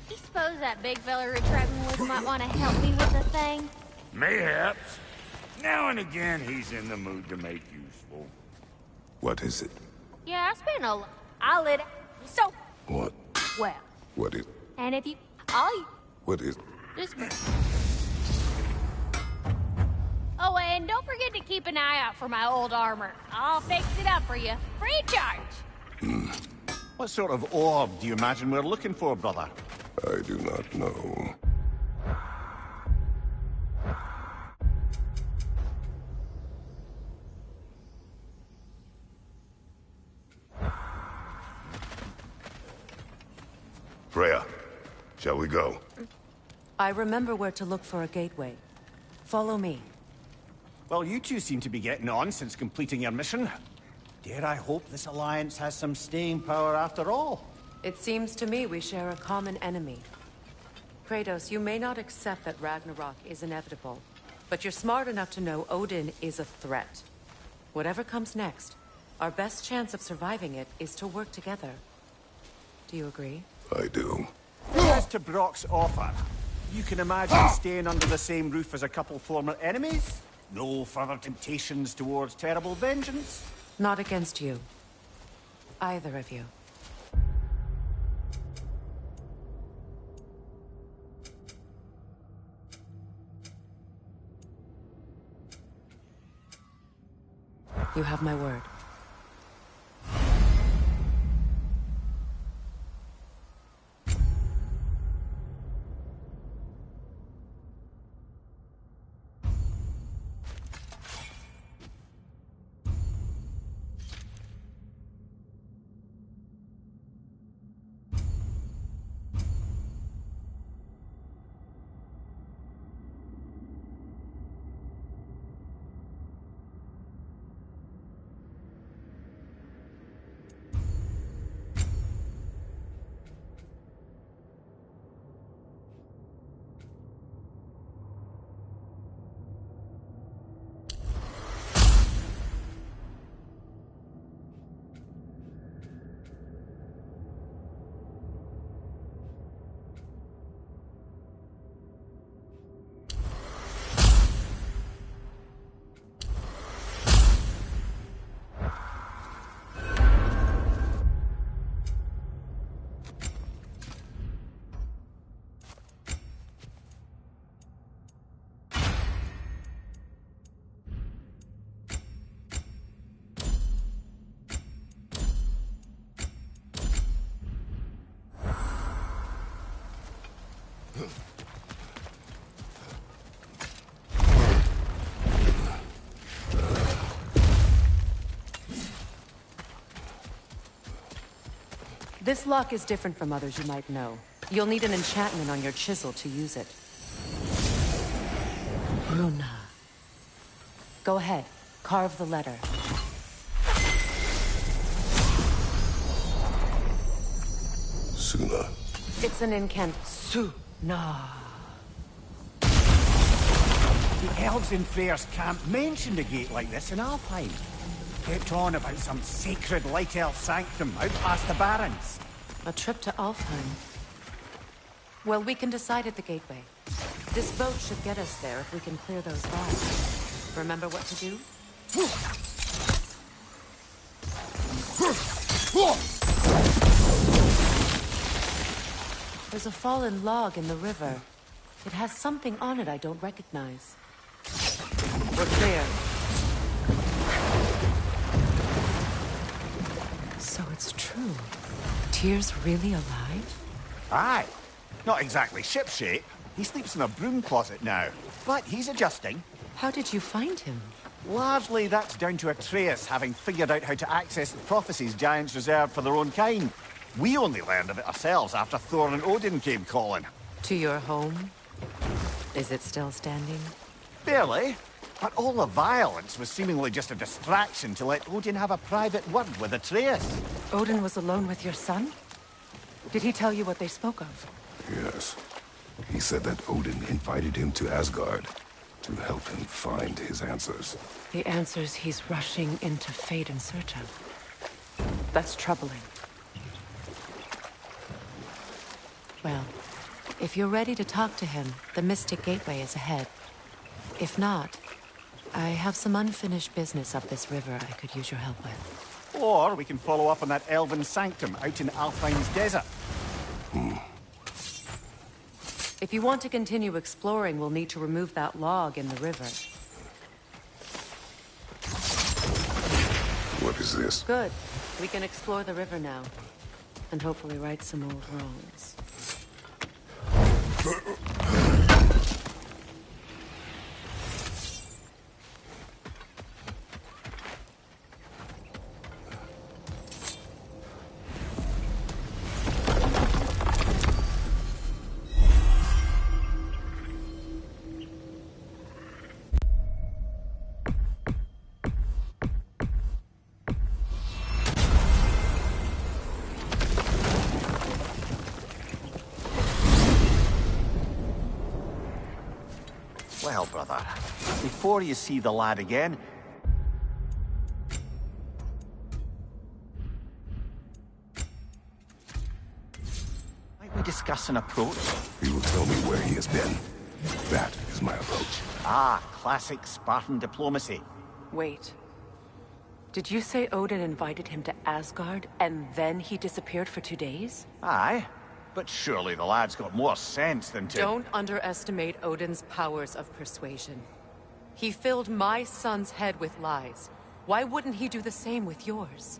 I suppose that big fella we're traveling with might want to help me with the thing. Mayhaps. Now and again, he's in the mood to make useful. What is it? Yeah, I spent I'll let so What? well. What is... And if you, I'll What is... just. Oh, and don't forget to keep an eye out for my old armor. I'll fix it up for you, free charge. What sort of orb do you imagine we're looking for, brother? I do not know. Freya, shall we go? I remember where to look for a gateway. Follow me. Well, you two seem to be getting on since completing your mission. Dare I hope this alliance has some staying power after all? It seems to me we share a common enemy. Kratos, you may not accept that Ragnarok is inevitable, but you're smart enough to know Odin is a threat. Whatever comes next, our best chance of surviving it is to work together. Do you agree? I do. As to Brock's offer, you can imagine staying under the same roof as a couple former enemies? No further temptations towards terrible vengeance? Not against you. Either of you. You have my word. This lock is different from others you might know. You'll need an enchantment on your chisel to use it. Runa. Go ahead. Carve the letter. Suna. It's an incant. Suna. The elves in Freyr's camp mentioned a gate like this in Alfheim. Kept on about some sacred light elf sanctum out past the barrens. A trip to Alfheim. Well, we can decide at the gateway. This boat should get us there if we can clear those guards. Remember what to do? There's a fallen log in the river. It has something on it I don't recognize. We're clear. So it's true. Tyr's really alive? Aye. Not exactly shipshape. He sleeps in a broom closet now. But he's adjusting. How did you find him? Largely that's down to Atreus having figured out how to access the prophecies giants reserved for their own kind. We only learned of it ourselves after Thor and Odin came calling. To your home? Is it still standing? Barely. But all the violence was seemingly just a distraction to let Odin have a private word with Atreus. Odin was alone with your son? Did he tell you what they spoke of? Yes. He said that Odin invited him to Asgard to help him find his answers. The answers he's rushing into fate in search of. That's troubling. Well, if you're ready to talk to him, the Mystic Gateway is ahead. If not, I have some unfinished business up this river I could use your help with. Or we can follow up on that elven sanctum out in Alfine's desert. If you want to continue exploring, we'll need to remove that log in the river. What is this? Good. We can explore the river now. And hopefully right some old wrongs. Well, brother, before you see the lad again, might we discuss an approach? He will tell me where he has been. That is my approach. Ah, classic Spartan diplomacy. Wait. Did you say Odin invited him to Asgard, and then he disappeared for 2 days? Aye, but surely the lad's got more sense than to... Don't underestimate Odin's powers of persuasion. He filled my son's head with lies. Why wouldn't he do the same with yours?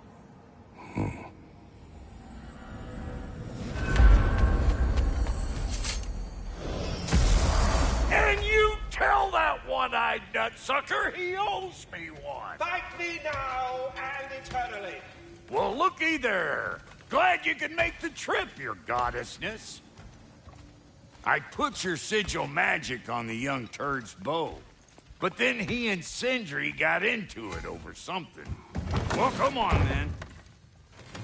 And you tell that one-eyed nutsucker he owes me one. Thank me now and eternally. Well, looky there. Glad you can make the trip, your goddessness. I put your sigil magic on the young turd's bow. But then he and Sindri got into it over something. Well, come on, then.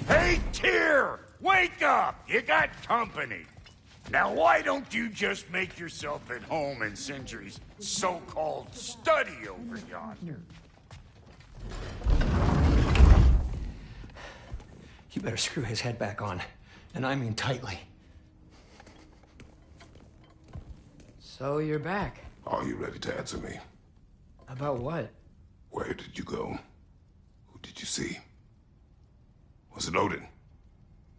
Hey, Tyr! Wake up! You got company. Now, why don't you just make yourself at home in Sindri's so-called study over yonder? You better screw his head back on. And I mean tightly. So you're back. Are you ready to answer me? About what? Where did you go? Who did you see? Was it Odin?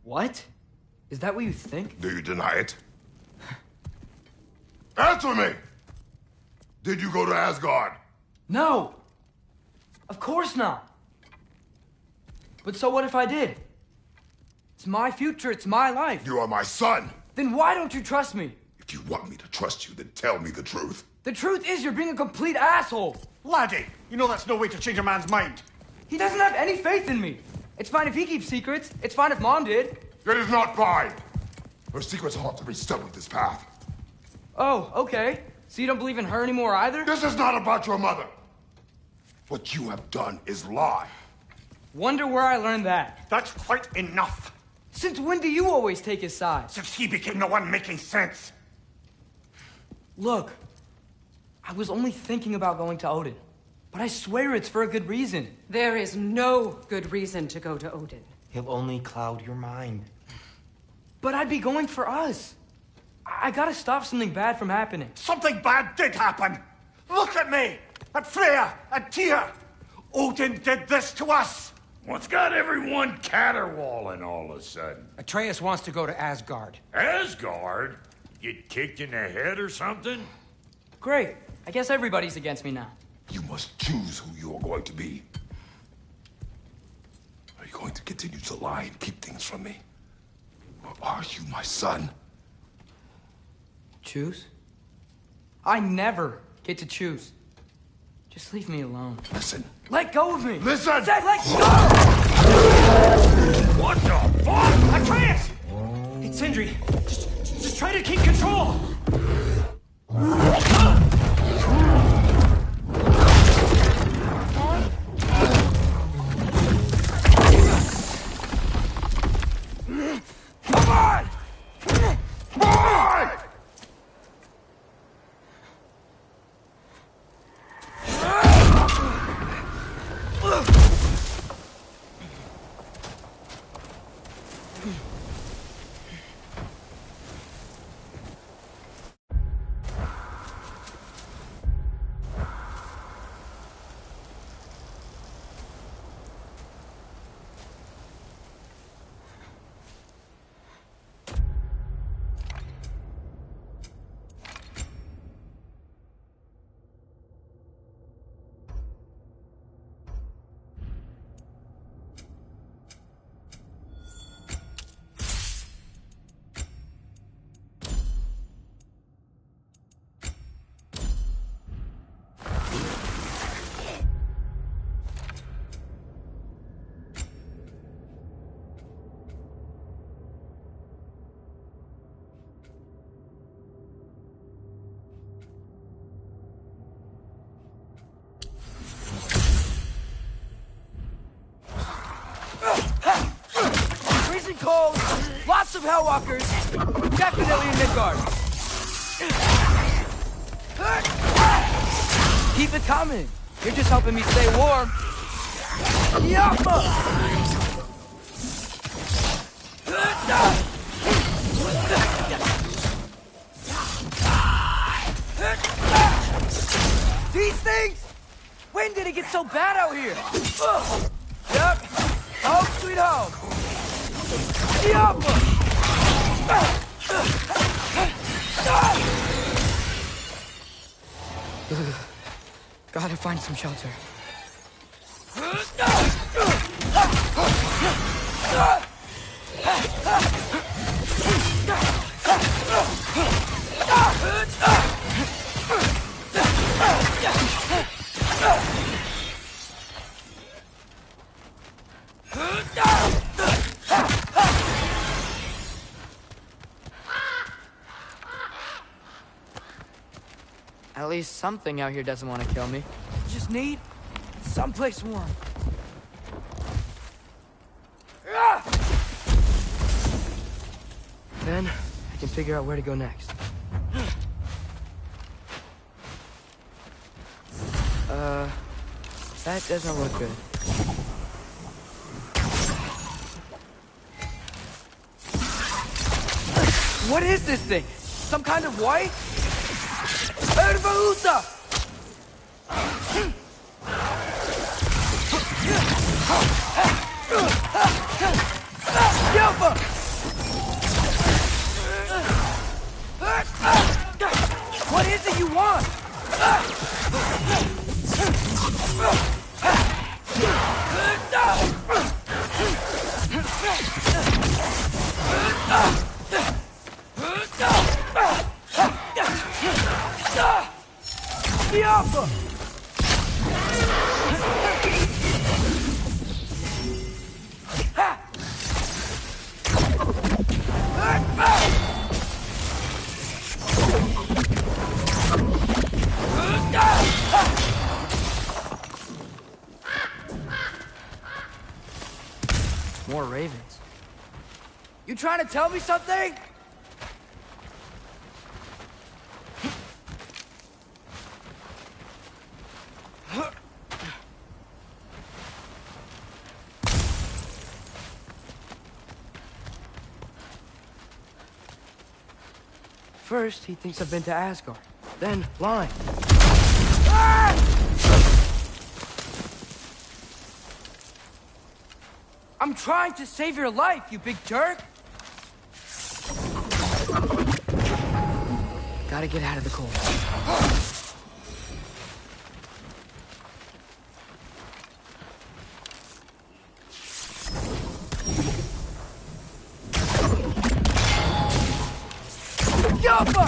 What? Is that what you think? Do you deny it? Answer me! Did you go to Asgard? No! Of course not! But so what if I did? It's my future, it's my life. You are my son! Then why don't you trust me? If you want me to trust you, then tell me the truth. The truth is you're being a complete asshole. Laddie, you know that's no way to change a man's mind. He doesn't have any faith in me. It's fine if he keeps secrets. It's fine if Mom did. It is not fine! Her secrets ought to be stuck with this path. Oh, okay. So you don't believe in her anymore either? This is not about your mother! What you have done is lie. Wonder where I learned that. That's quite enough. Since when do you always take his side? Since he became the one making sense. Look, I was only thinking about going to Odin. But I swear it's for a good reason. There is no good reason to go to Odin. He'll only cloud your mind. But I'd be going for us. I gotta stop something bad from happening. Something bad did happen. Look at me, at Freya, at Tyr. Odin did this to us. What's got everyone caterwauling all of a sudden? Atreus wants to go to Asgard. Asgard? Get kicked in the head or something? Great. I guess everybody's against me now. You must choose who you are going to be. Are you going to continue to lie and keep things from me? Or are you my son? Choose? I never get to choose. Just leave me alone. Listen. Let go of me! Listen! Say, let go! What the fuck? Atreus! It's Sindri. Just try to keep control! Come on! Come on! of Hellwalkers. Definitely in Midgard. Keep it coming. You're just helping me stay warm. Yappa! These things? When did it get so bad out here? Yep. Home sweet home. Yappa! Gotta find some shelter. At least something out here doesn't want to kill me. Just need someplace warm. Then I can figure out where to go next. That doesn't look good. What is this thing? Some kind of white? Ervaluta! Yelpa! What is it you want? Yelpa! More ravens. You trying to tell me something? First, he thinks I've been to Asgard. Then, lying. Ah! I'm trying to save your life, you big jerk! Gotta get out of the cold. Jumper!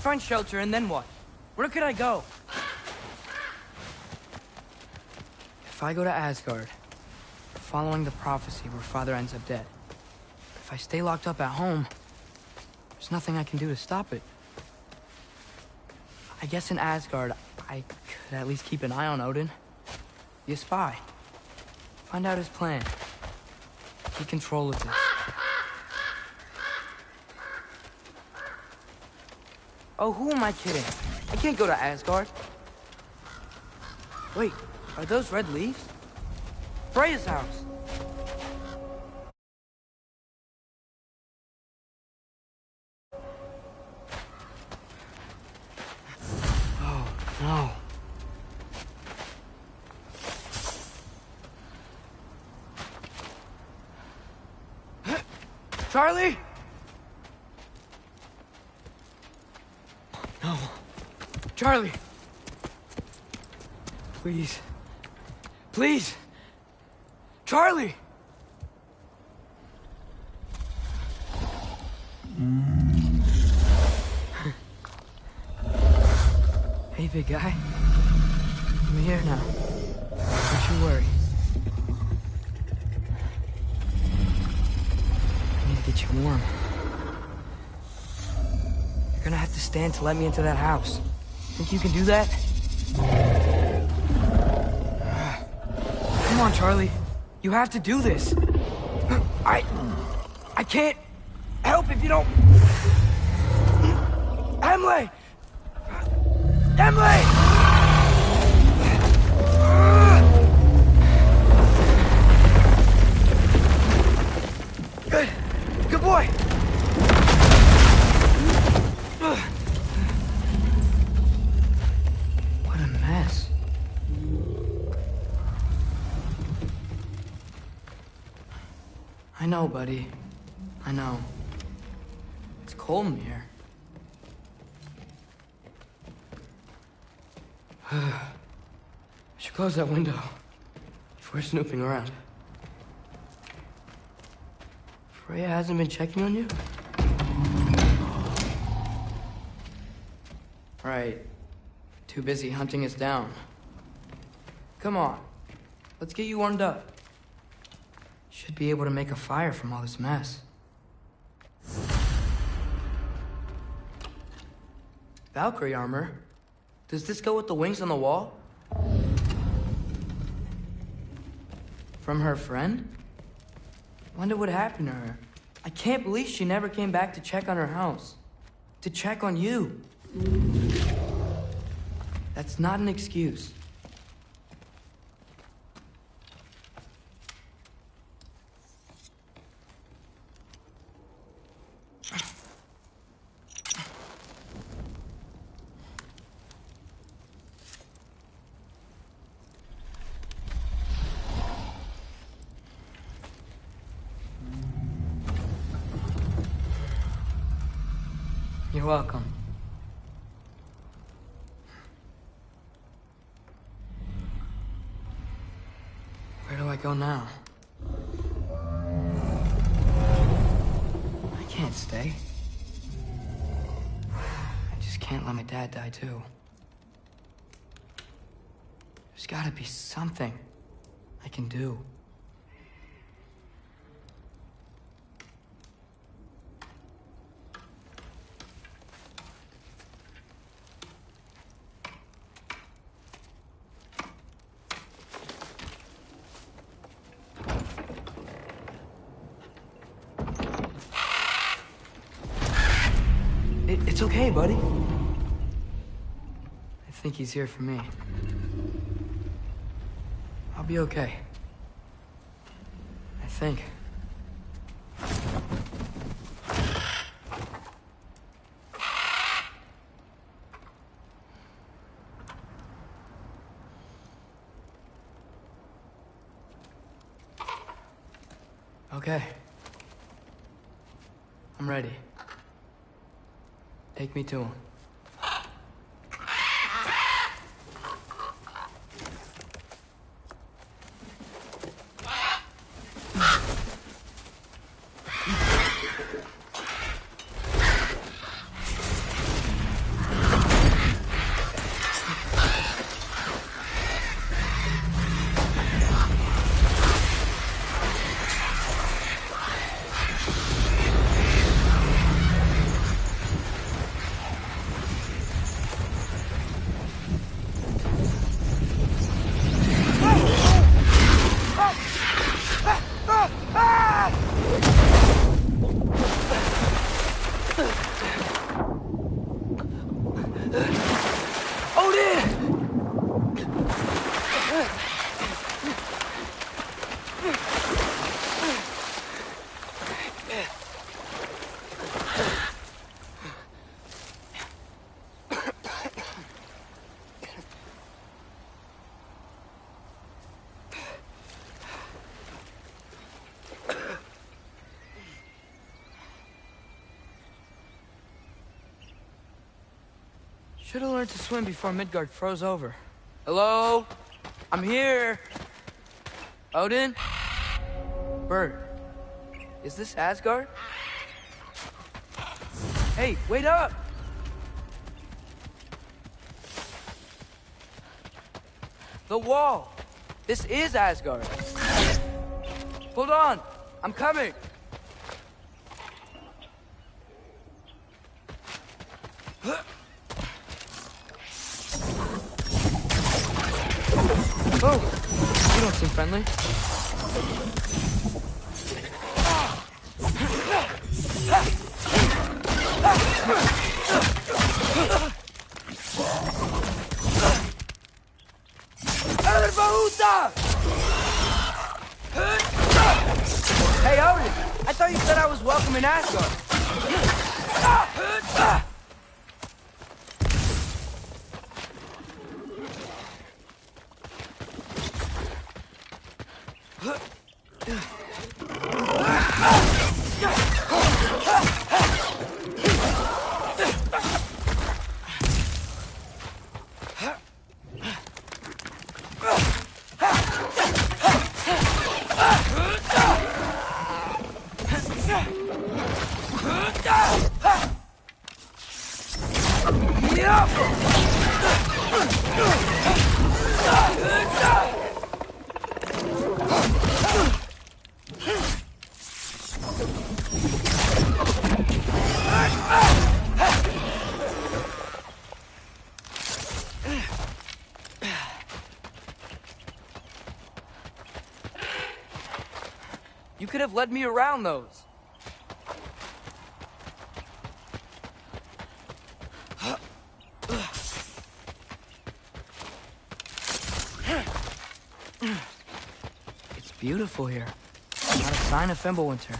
find shelter, and then what? Where could I go? If I go to Asgard, following the prophecy where Father ends up dead. If I stay locked up at home, there's nothing I can do to stop it. I guess in Asgard, I could at least keep an eye on Odin. Be a spy. Find out his plan. Take control of this. Oh, who am I kidding? I can't go to Asgard. Wait, are those red leaves? Freya's house. Oh, no. Charlie? No. Charlie. Please. Please. Charlie! Hey, big guy. I'm here now. Don't you worry. I need to get you warm. You're gonna have to stand to let me into that house. Think you can do that? Come on, Charlie. You have to do this. I can't help if you don't... Emily! Emily! Good. Good boy. What a mess. I know, buddy. I know. It's cold in here. I should close that window if we're snooping around. Freya hasn't been checking on you? Right. Too busy hunting us down. Come on. Let's get you warmed up. Should be able to make a fire from all this mess. Valkyrie armor? Does this go with the wings on the wall? From her friend? Wonder what happened to her. I can't believe she never came back to check on her house. To check on you. That's not an excuse. You're welcome. Where do I go now? I can't stay. I just can't let my dad die too. There's gotta be something I can do. It's okay, buddy. I think he's here for me. I'll be okay. I think. Okay. I'm ready. Take me to him. Should have learned to swim before Midgard froze over. Hello? I'm here. Odin? Bird. Is this Asgard? Hey, wait up! The wall! This is Asgard! Hold on! I'm coming! Oh! You don't seem friendly. Hey, Odin! I thought you said I was welcome in Asgard. You could have led me around those. It's beautiful here. Not a sign of Fimbulwinter.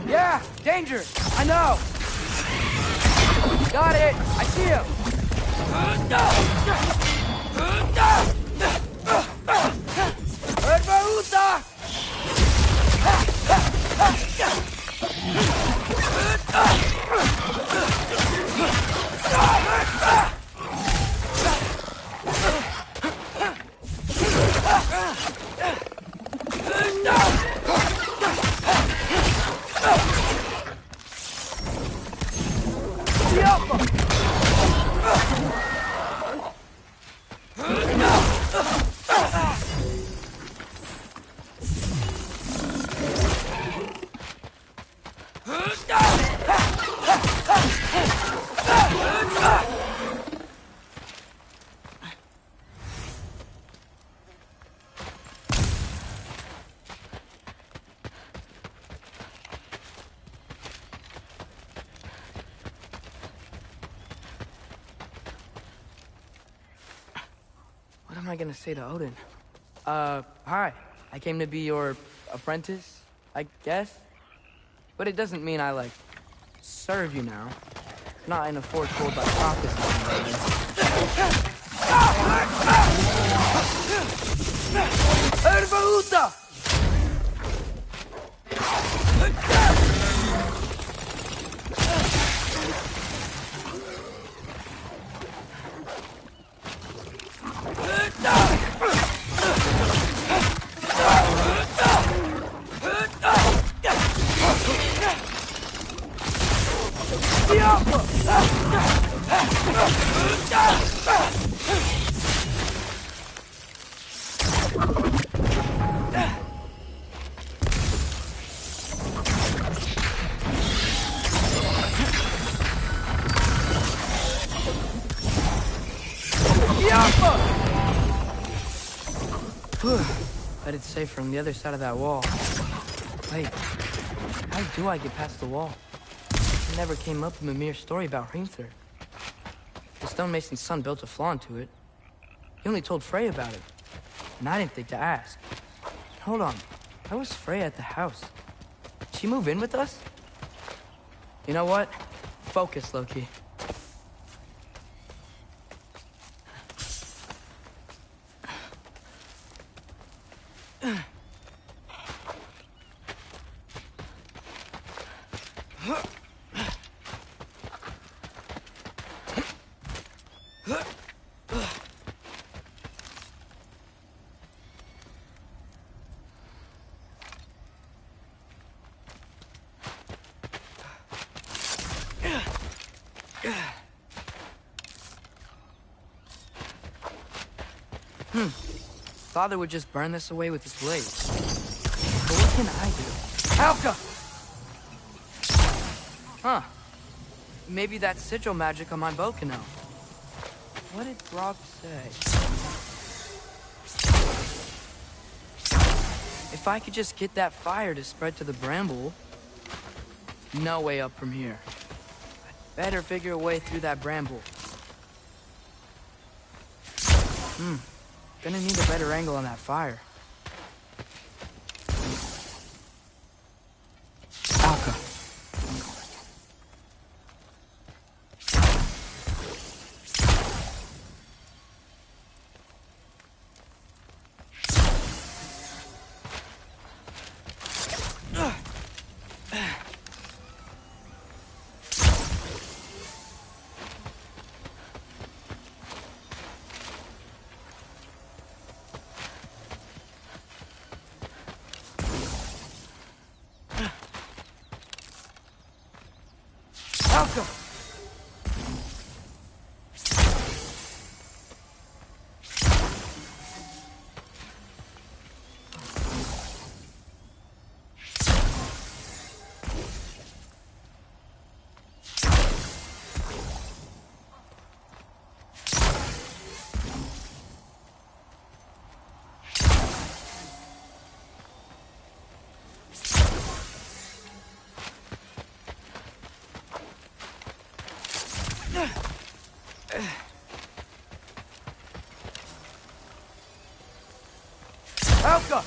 Yeah, danger! I know! Got it! I see him! What am I gonna say to Odin? Hi. I came to be your apprentice, I guess? But it doesn't mean I, like, serve you now. Not in a foretold by prophecy. Ervauta! Bet it's safer on the other side of that wall. Wait, how do I get past the wall? It never came up in Mimir's story about Hrimthur. The stonemason's son built a flaw into it. He only told Frey about it, and I didn't think to ask. Hold on, how was Frey at the house? Did she move in with us? You know what? Focus, Loki. Father would just burn this away with his blade. But what can I do? Alka! Huh. Maybe that's sigil magic on my bow can help. What did Brock say? If I could just get that fire to spread to the bramble... No way up from here. I'd better figure a way through that bramble. Gonna need a better angle on that fire. Alka. Alka! Alka!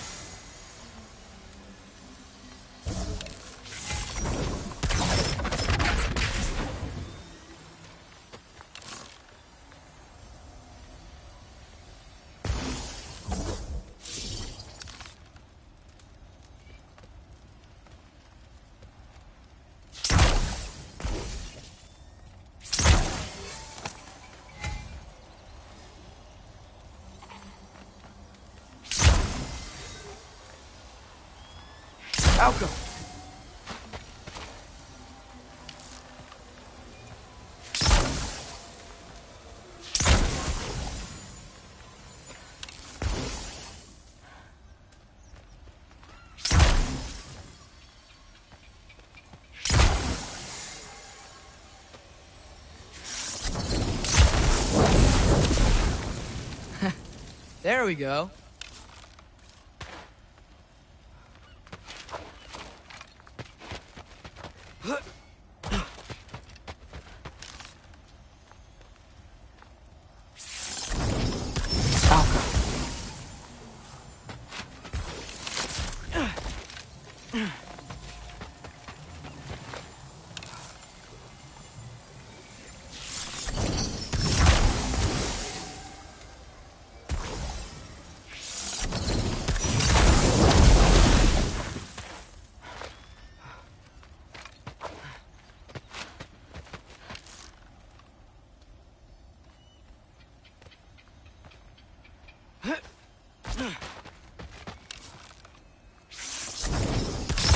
Alka! There we go.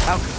Alka.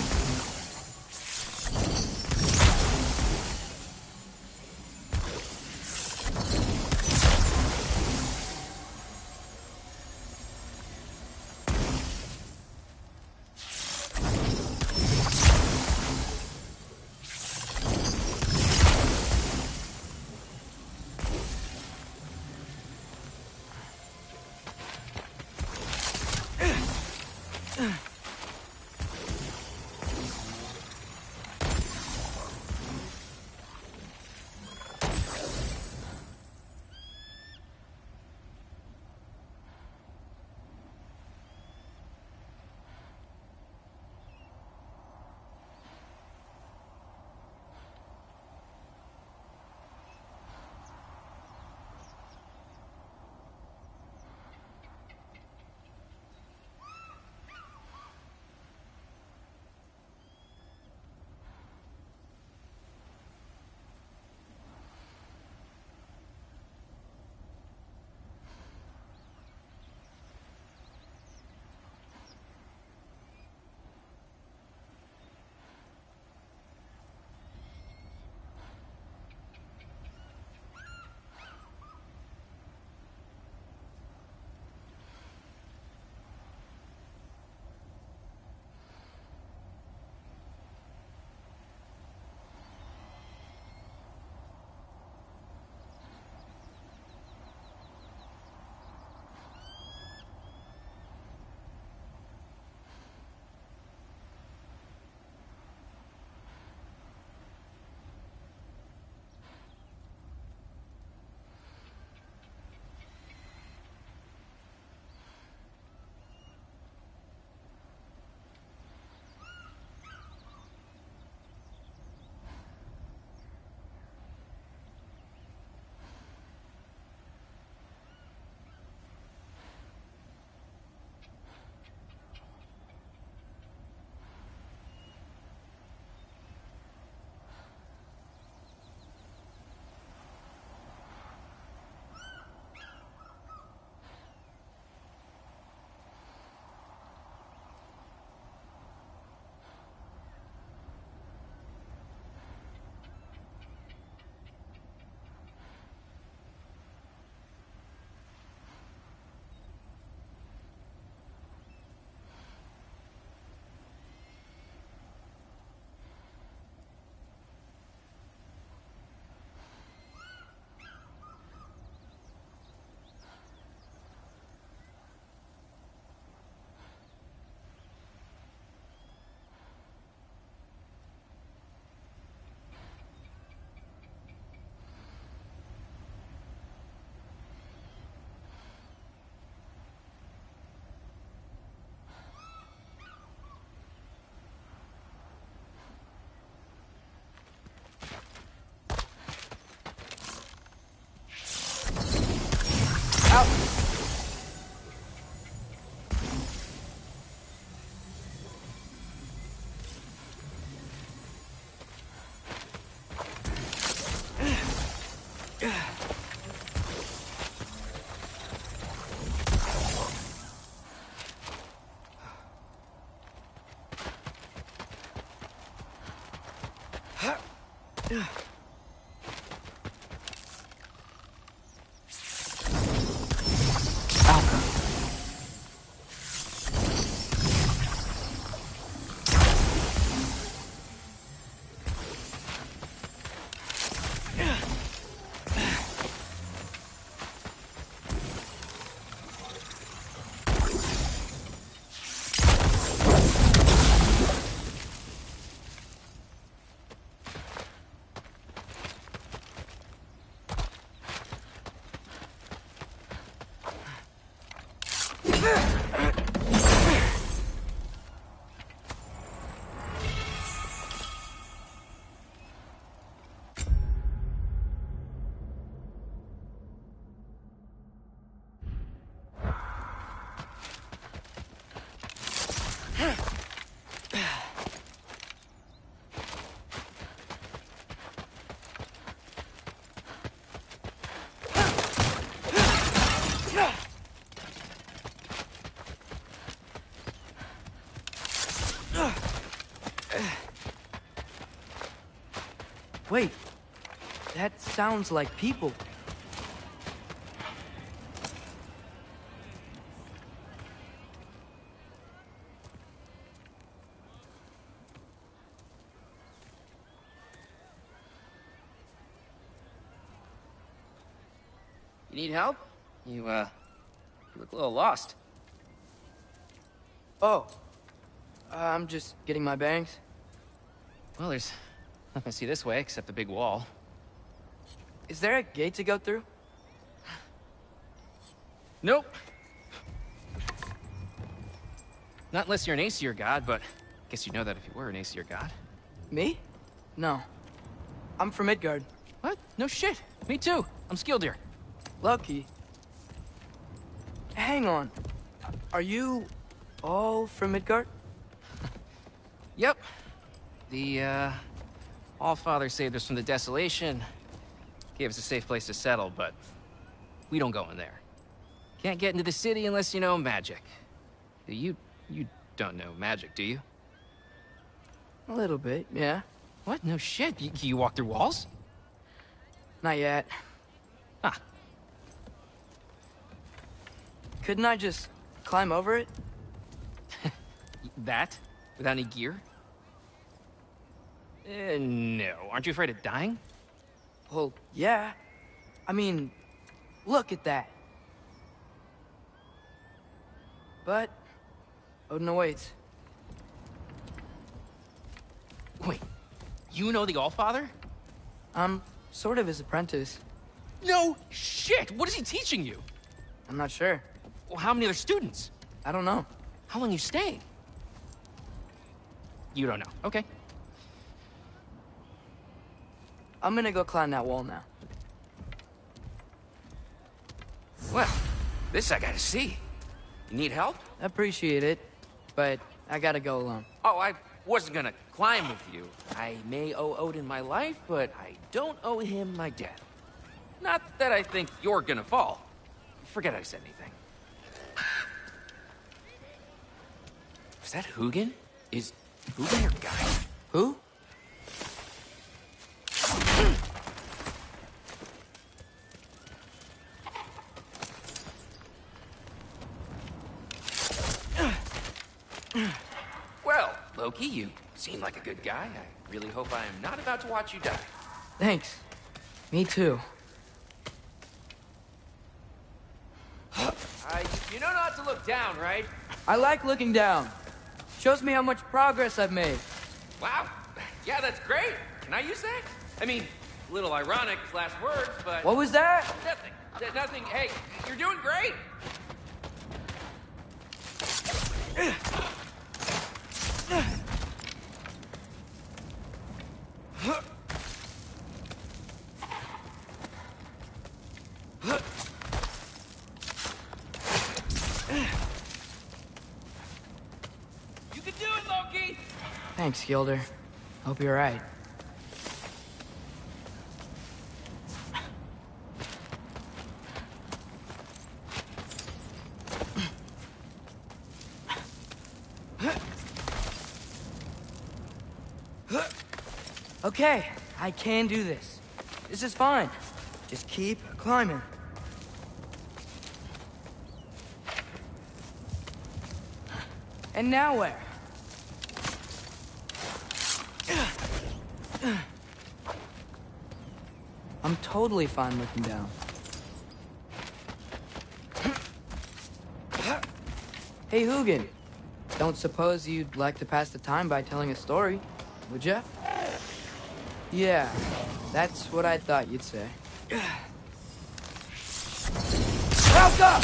Wait, that sounds like people. You need help? You look a little lost. Oh, I'm just getting my bangs. Well, there's nothing to see this way except the big wall. Is there a gate to go through? Nope. Not unless you're an Aesir god, but I guess you'd know that if you were an Aesir god. Me? No. I'm from Midgard. What? No shit. Me too. I'm Skildir. Lucky. Hang on. Are you all from Midgard? Yep. The, Allfather saved us from the desolation. Gave us a safe place to settle, but we don't go in there. Can't get into the city unless you know magic. You don't know magic, do you? A little bit, yeah. What? No shit. You walk through walls? Not yet. Huh. Couldn't I just climb over it? That? Without any gear? No. Aren't you afraid of dying? Well, yeah. I mean, look at that. But Odin awaits. Wait, you know the Allfather? I'm sort of his apprentice. No shit! What is he teaching you? I'm not sure. Well, how many other students? I don't know. How long you staying? You don't know. Okay. I'm gonna go climb that wall now. Well, this I gotta see. You need help? Appreciate it, but I gotta go alone. Oh, I wasn't gonna climb with you. I may owe Odin my life, but I don't owe him my death. Not that I think you're gonna fall. Forget I said anything. Is that Hugin? Is Hugin your guy? Who? Well, Loki, you seem like a good guy. I really hope I am not about to watch you die. Thanks. Me too. You know not to look down, right? I like looking down. Shows me how much progress I've made. Wow. Yeah, that's great. Can I use that? I mean, a little ironic, his last words, but... What was that? Nothing. Nothing. Hey, you're doing great. You can do it, Loki! Thanks, Gilder. Hope you're right. Okay, I can do this. This is fine. Just keep climbing. And now where? I'm totally fine looking down. Hey, Hugin. Don't suppose you'd like to pass the time by telling a story, would ya? Yeah, that's what I thought you'd say. Alka!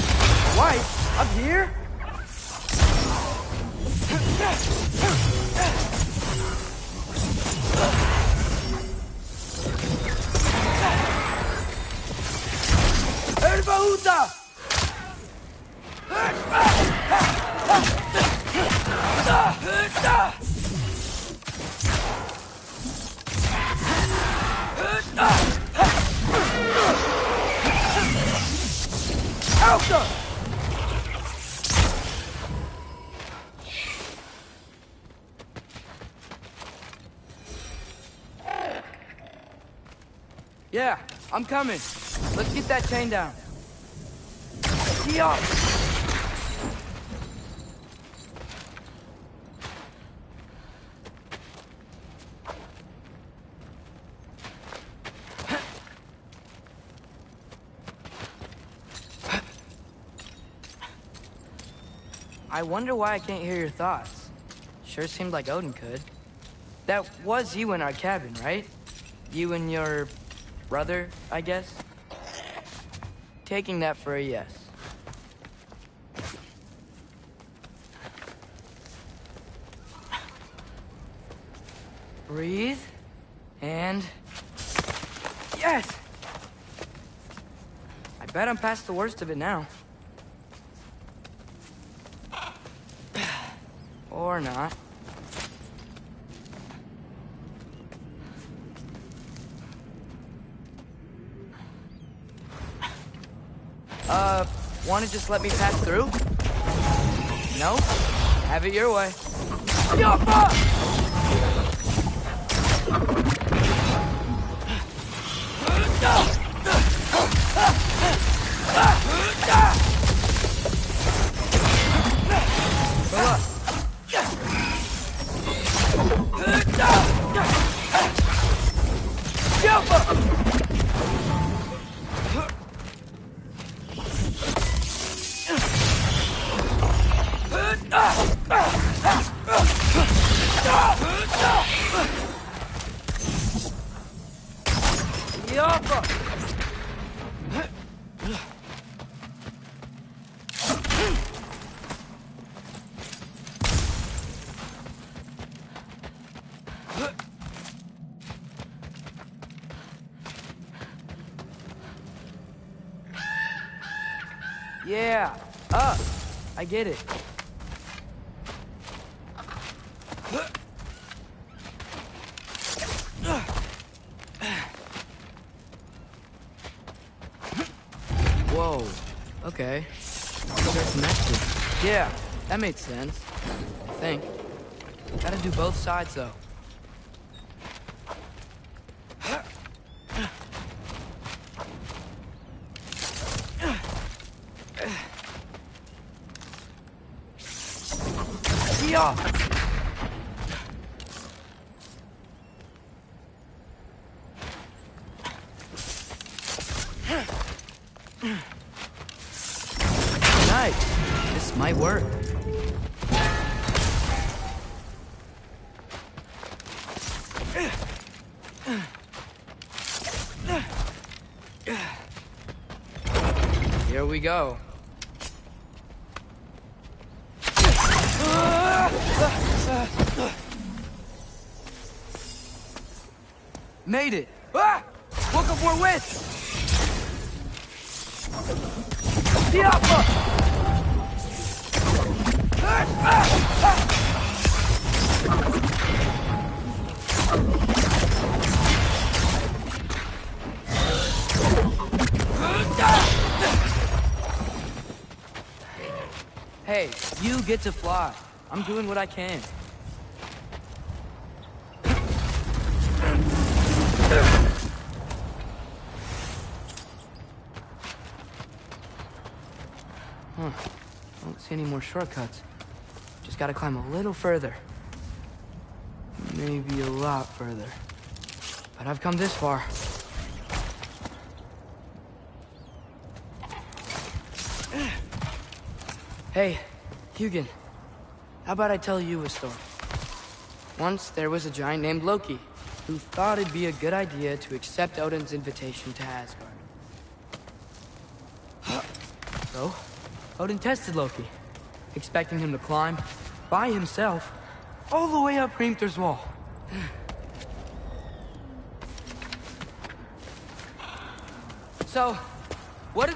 White? Up here? Erbaúta! Alka! Yeah, I'm coming. Let's get that chain down. Yeah. I wonder why I can't hear your thoughts. Sure seemed like Odin could. That was you in our cabin, right? You and your brother, I guess? Taking that for a yes. Breathe. And... yes! I bet I'm past the worst of it now. Or not. Wanna just let me pass through? No? Have it your way. Yappa! Yeah, up. I get it. Whoa. Okay. They're connected. Yeah, that made sense. I think. Gotta do both sides, though. Nice. This might work. Here we go. Made it! Ah! Woke up more with! Hey, you get to fly. I'm doing what I can. Don't see any more shortcuts. Just gotta climb a little further. Maybe a lot further. But I've come this far. Hey, Hugin. How about I tell you a story? Once there was a giant named Loki who thought it'd be a good idea to accept Odin's invitation to Asgard. So, Odin tested Loki, expecting him to climb by himself all the way up Hrimthur's wall. So, what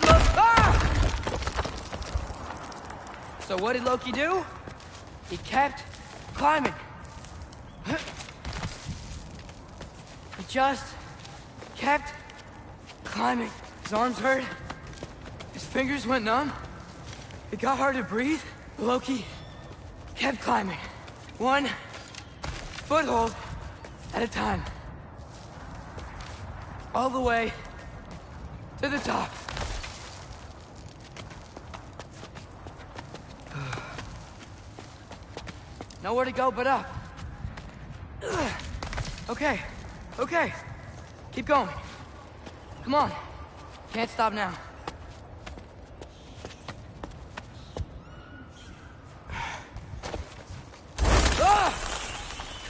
did Loki do? He kept climbing. He just kept climbing. His arms hurt. His fingers went numb. It got hard to breathe. Loki kept climbing. One foothold at a time. All the way to the top. Nowhere to go but up. Okay, okay. Keep going. Come on. Can't stop now.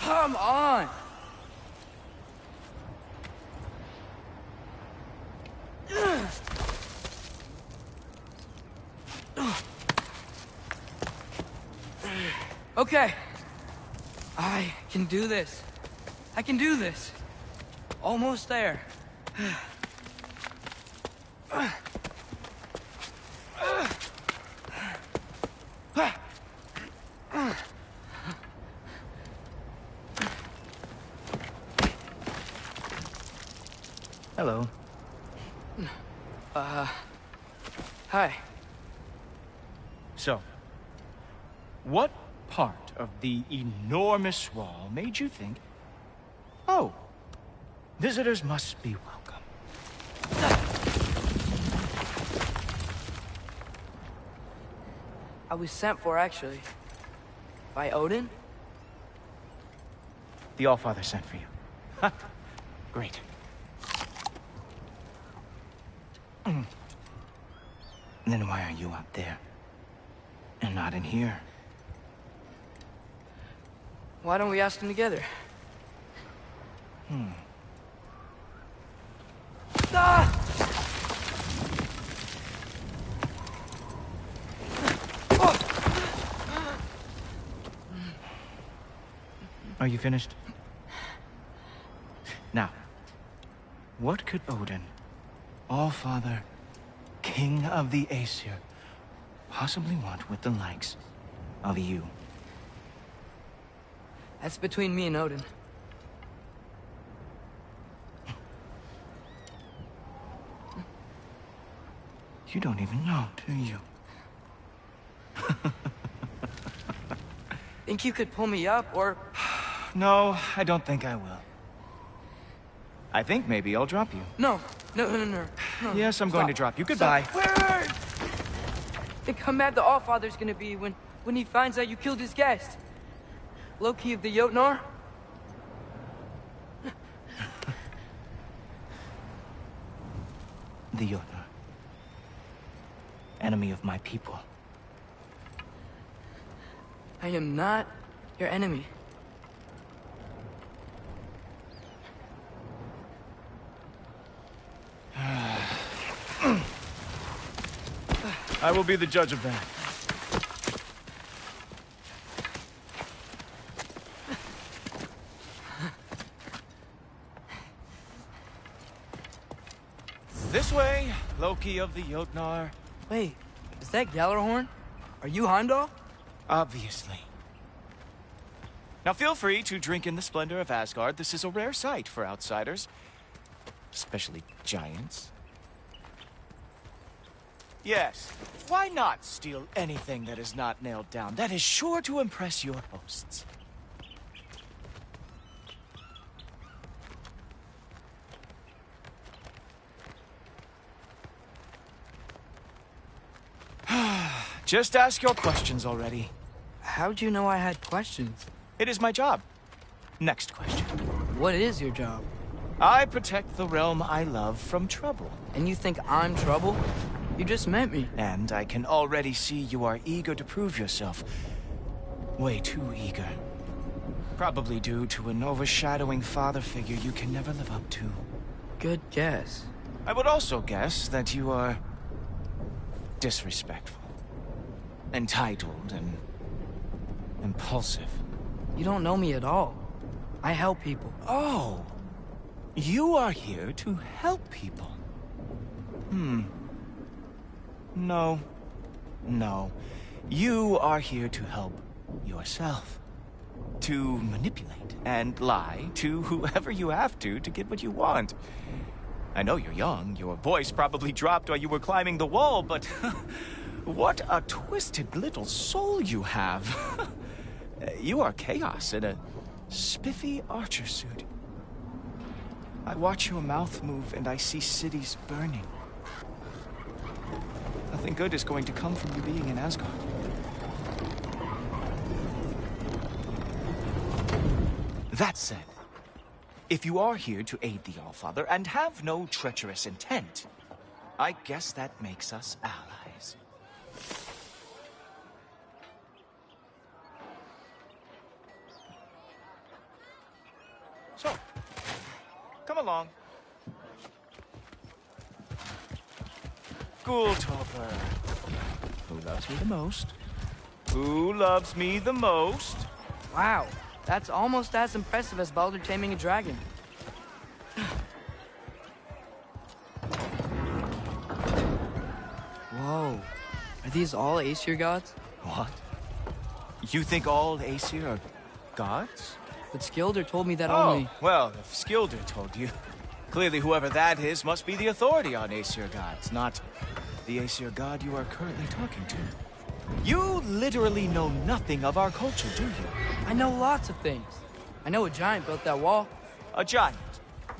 Come on! Okay. I can do this. I can do this. Almost there. Hello. Hi. So, what part of the enormous wall made you think, oh, visitors must be welcome? I was sent for, actually. By Odin? The Allfather sent for you. Ha! Great. Then why are you up there? And not in here? Why don't we ask them together? Ah! Are you finished? Now, what could Odin, Allfather, King of the Aesir, possibly want with the likes of you? That's between me and Odin. You don't even know, do you? Think you could pull me up, or... No, I don't think I will. I think maybe I'll drop you. No. Yes, I'm going to drop you. Goodbye. Wait! Think how mad the Allfather's gonna be when he finds out you killed his guest. Loki of the Jotnar? The Jotnar. Enemy of my people. I am not your enemy. I will be the judge of that. This way, Loki of the Jotnar. Wait, is that Gjallarhorn? Are you Heimdall? Obviously. Now feel free to drink in the splendor of Asgard. This is a rare sight for outsiders. Especially giants. Yes, why not steal anything that is not nailed down? That is sure to impress your hosts. Just ask your questions already. How'd you know I had questions? It is my job. Next question. What is your job? I protect the realm I love from trouble. And you think I'm trouble? You just met me. And I can already see you are eager to prove yourself. Way too eager. Probably due to an overshadowing father figure you can never live up to. Good guess. I would also guess that you are disrespectful, entitled, and impulsive. You don't know me at all. I help people. Oh, you are here to help people. No. You are here to help yourself. To manipulate and lie to whoever you have to get what you want. I know you're young. Your voice probably dropped while you were climbing the wall, but what a twisted little soul you have. You are chaos in a spiffy archer suit. I watch your mouth move and I see cities burning. Nothing good is going to come from you being in Asgard. That said, if you are here to aid the Allfather and have no treacherous intent, I guess that makes us allies. So, come along. Ghoultoper. Who loves me the most? Who loves me the most? Wow, that's almost as impressive as Baldur taming a dragon. Whoa, are these all Aesir gods? What? You think all Aesir are gods? But Skilder told me that only... Oh, well, if Skilder told you, clearly whoever that is must be the authority on Aesir gods, not the Aesir god you are currently talking to. You literally know nothing of our culture, do you? I know lots of things. I know a giant built that wall. A giant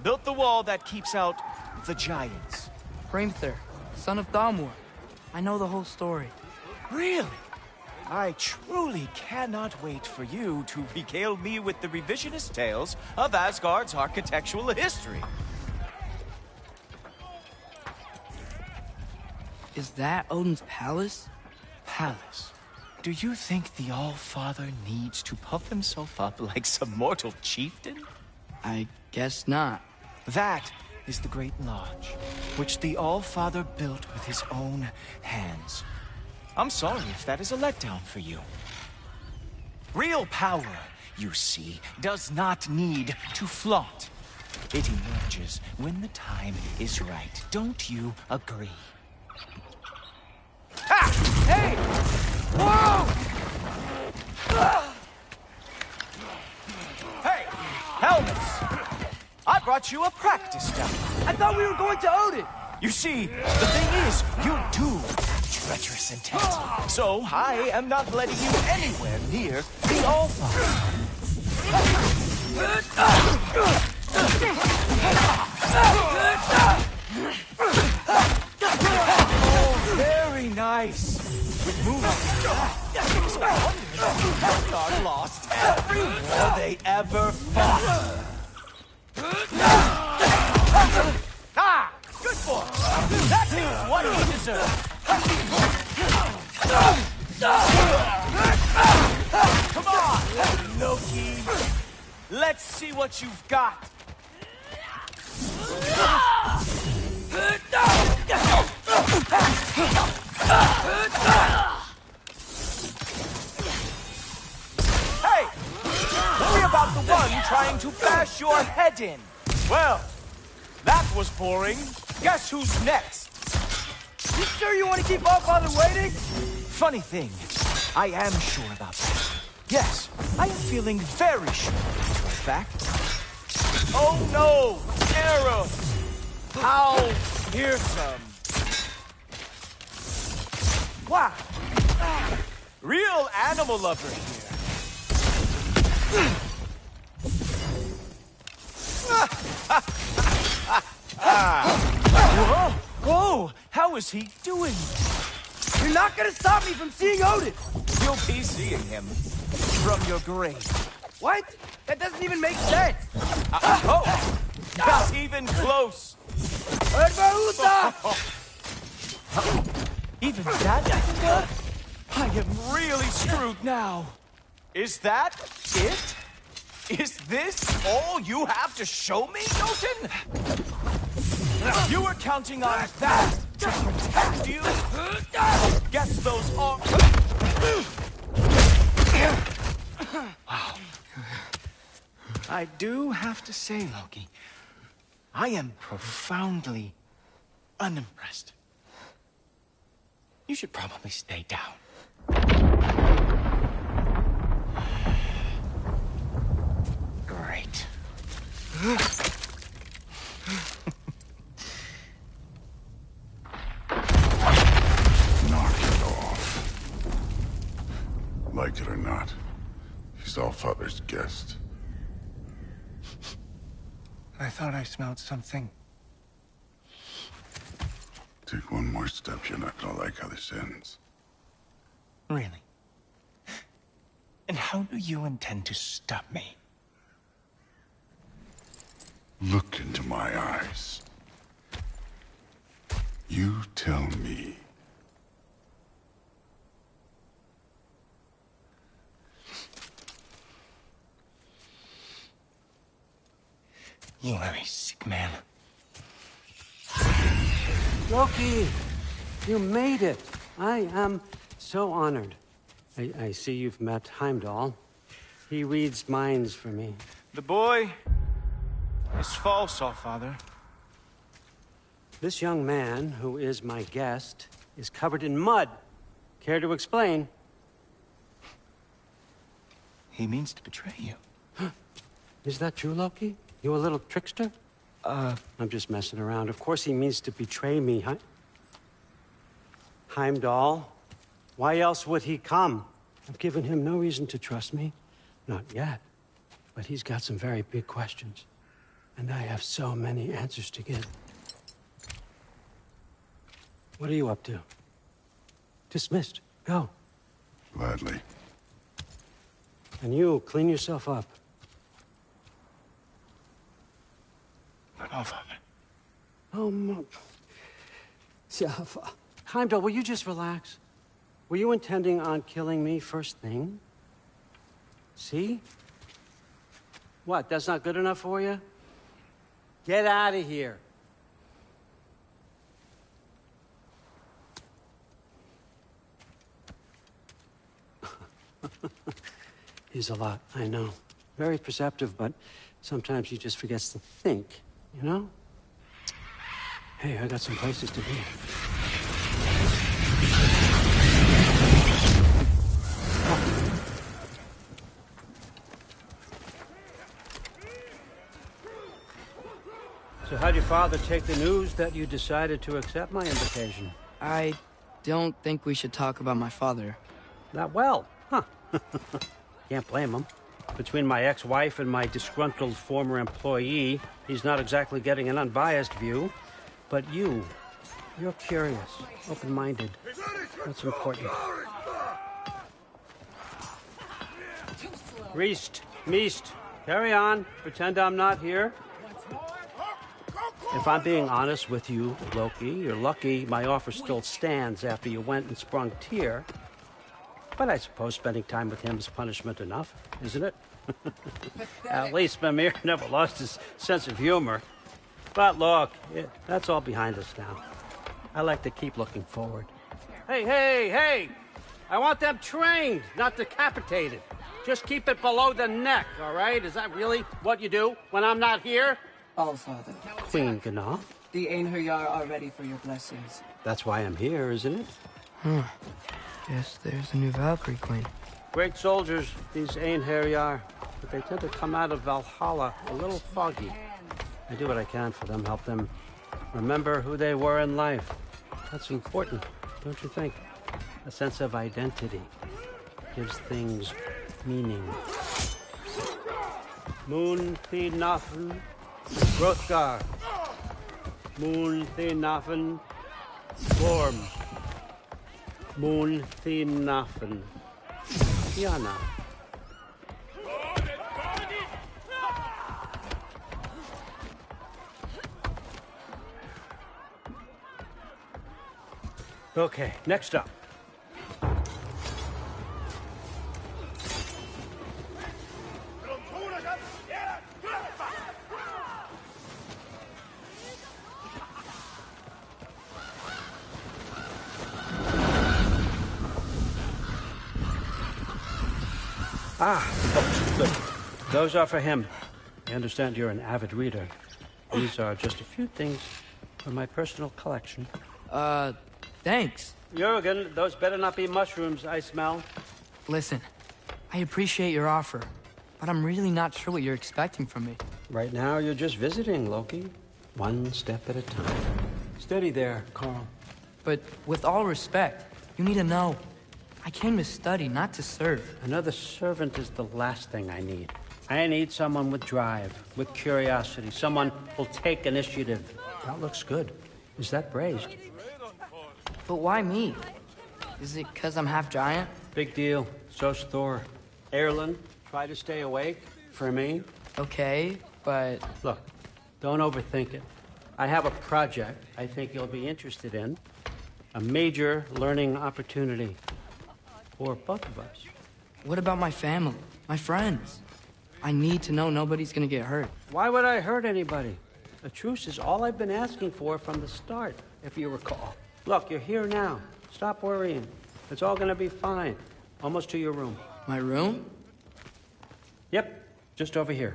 built the wall that keeps out the giants. Hrimthur, son of Thalmor. I know the whole story. Really? I truly cannot wait for you to regale me with the revisionist tales of Asgard's architectural history. Is that Odin's palace? Palace? Do you think the All-Father needs to puff himself up like some mortal chieftain? I guess not. That is the Great Lodge, which the All-Father built with his own hands. I'm sorry if that is a letdown for you. Real power, you see, does not need to flaunt. It emerges when the time is right. Don't you agree? Ha! Hey! Whoa! Hey! Helmets! I brought you a practice gun. I thought we were going to Odin! You see, the thing is, you do have treacherous intent. So I am not letting you anywhere near the All-Father. Oh, very nice. With move on. It's no wonder that Asgard lost every war they ever fought. Ah! Good boy! That is what he deserves! Come on, Loki! Let's see what you've got! Hey! Worry about the one trying to bash your head in! Well, that was boring. Guess who's next? You sure you want to keep Allfather waiting? Funny thing, I am sure about that. Yes, I am feeling very sure, in fact. Oh no! Arrow! How fearsome! Wow! Real animal lover here. Whoa! Whoa! How is he doing? You're not gonna stop me from seeing Odin! You'll be seeing him from your grave. What? That doesn't even make sense! Oh! Not even close! Even that doesn't work? I am really screwed now. Is that it? Is this all you have to show me, Jotun? You were counting on that to protect you? Guess those are... Wow. I do have to say, Loki, I am profoundly unimpressed. You should probably stay down. Great. Knock it off. Like it or not, he's Allfather's guest. I thought I smelled something. Take one more step, you're not gonna like how this ends. Really? And how do you intend to stop me? Look into my eyes. You tell me. You are a sick man. Loki, you made it. I am so honored. I see you've met Heimdall. He reads minds for me. The boy is false, Allfather. This young man, who is my guest, is covered in mud. Care to explain? He means to betray you. Is that true, Loki? You a little trickster? I'm just messing around. Of course he means to betray me, Heimdall. Why else would he come? I've given him no reason to trust me. Not yet. But he's got some very big questions. And I have so many answers to give. What are you up to? Dismissed. Go. Gladly. And you, clean yourself up. But Allfather. Oh, yeah, Heimdall, will you just relax? Were you intending on killing me first thing? See? What, that's not good enough for you? Get out of here. He's a lot, I know. Very perceptive, but sometimes he just forgets to think, you know? Hey, I got some places to be. So how'd your father take the news that you decided to accept my invitation? I don't think we should talk about my father. Not well, huh? Can't blame him. Between my ex-wife and my disgruntled former employee, he's not exactly getting an unbiased view. But you're curious, open-minded. That's important. Reist, Meest, carry on. Pretend I'm not here. If I'm being honest with you, Loki, you're lucky my offer still stands after you went and sprung Tyr. But I suppose spending time with him is punishment enough, isn't it? At least Mimir never lost his sense of humor. But look, that's all behind us now. I like to keep looking forward. Hey! I want them trained, not decapitated. Just keep it below the neck, all right? Is that really what you do when I'm not here? Allfather. Queen Gná. The Einherjar are ready for your blessings. That's why I'm here, isn't it? Guess there's a new Valkyrie Queen. Great soldiers, these Einherjar. But they tend to come out of Valhalla a little foggy. I do what I can for them, help them remember who they were in life. That's important, don't you think? A sense of identity gives things meaning. Moon Thinafen, Hrothgar. Moon Thinafen, Gorm. Moon, Thinafen, Yana. Okay, next up. Books. Good. Those are for him. I understand you're an avid reader. These are just a few things from my personal collection. Thanks. Jurgen, those better not be mushrooms I smell. Listen, I appreciate your offer, but I'm really not sure what you're expecting from me. Right now, you're just visiting, Loki. One step at a time. Steady there, Carl. But with all respect, you need to know, I came to study, not to serve. Another servant is the last thing I need. I need someone with drive, with curiosity, someone who'll take initiative. That looks good. Is that braised? But why me? Is it because I'm half giant? Big deal. So's Thor. Erlen, try to stay awake for me. Okay, but... Look, don't overthink it. I have a project I think you'll be interested in. A major learning opportunity for both of us. What about my family? My friends? I need to know nobody's gonna get hurt. Why would I hurt anybody? A truce is all I've been asking for from the start, if you recall. Look, you're here now. Stop worrying. It's all gonna be fine. Almost to your room. My room? Yep, just over here.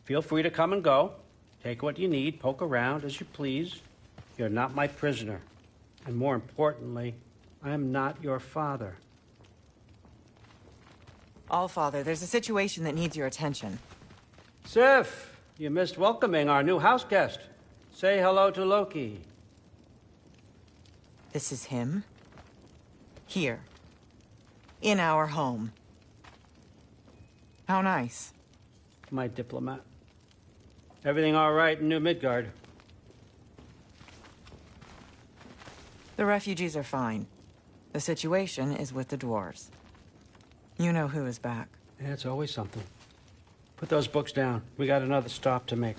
Feel free to come and go. Take what you need, poke around as you please. You're not my prisoner. And more importantly, I'm not your father. Allfather, there's a situation that needs your attention. Sif, you missed welcoming our new house guest. Say hello to Loki. This is him? Here. In our home. How nice. My diplomat. Everything all right in New Midgard? The refugees are fine. The situation is with the dwarves. You know who is back. Yeah, it's always something. Put those books down. We got another stop to make.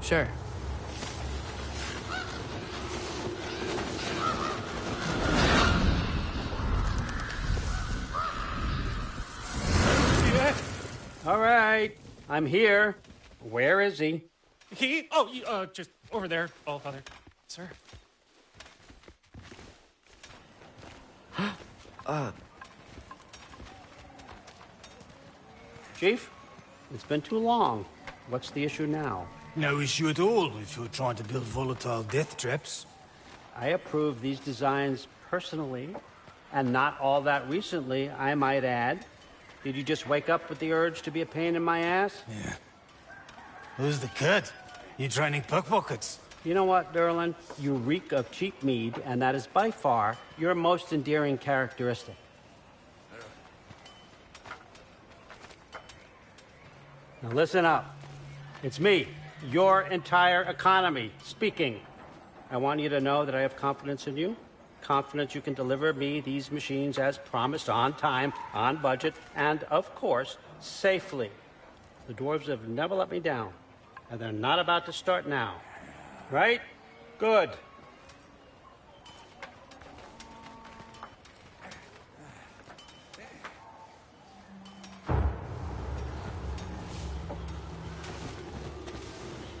Sure. All right. I'm here. Where is he? He? Oh, just over there, Allfather. Sir. Chief, it's been too long. What's the issue now? No issue at all if you're trying to build volatile death traps. I approve these designs personally, and not all that recently, I might add. Did you just wake up with the urge to be a pain in my ass? Yeah. Who's the kid? You training pickpockets? You know what, Derlin? You reek of cheap mead, and that is by far your most endearing characteristic. Now listen up. It's me, your entire economy, speaking. I want you to know that I have confidence in you. Confidence you can deliver me these machines as promised, on time, on budget, and, of course, safely. The dwarves have never let me down, and they're not about to start now. Right? Good.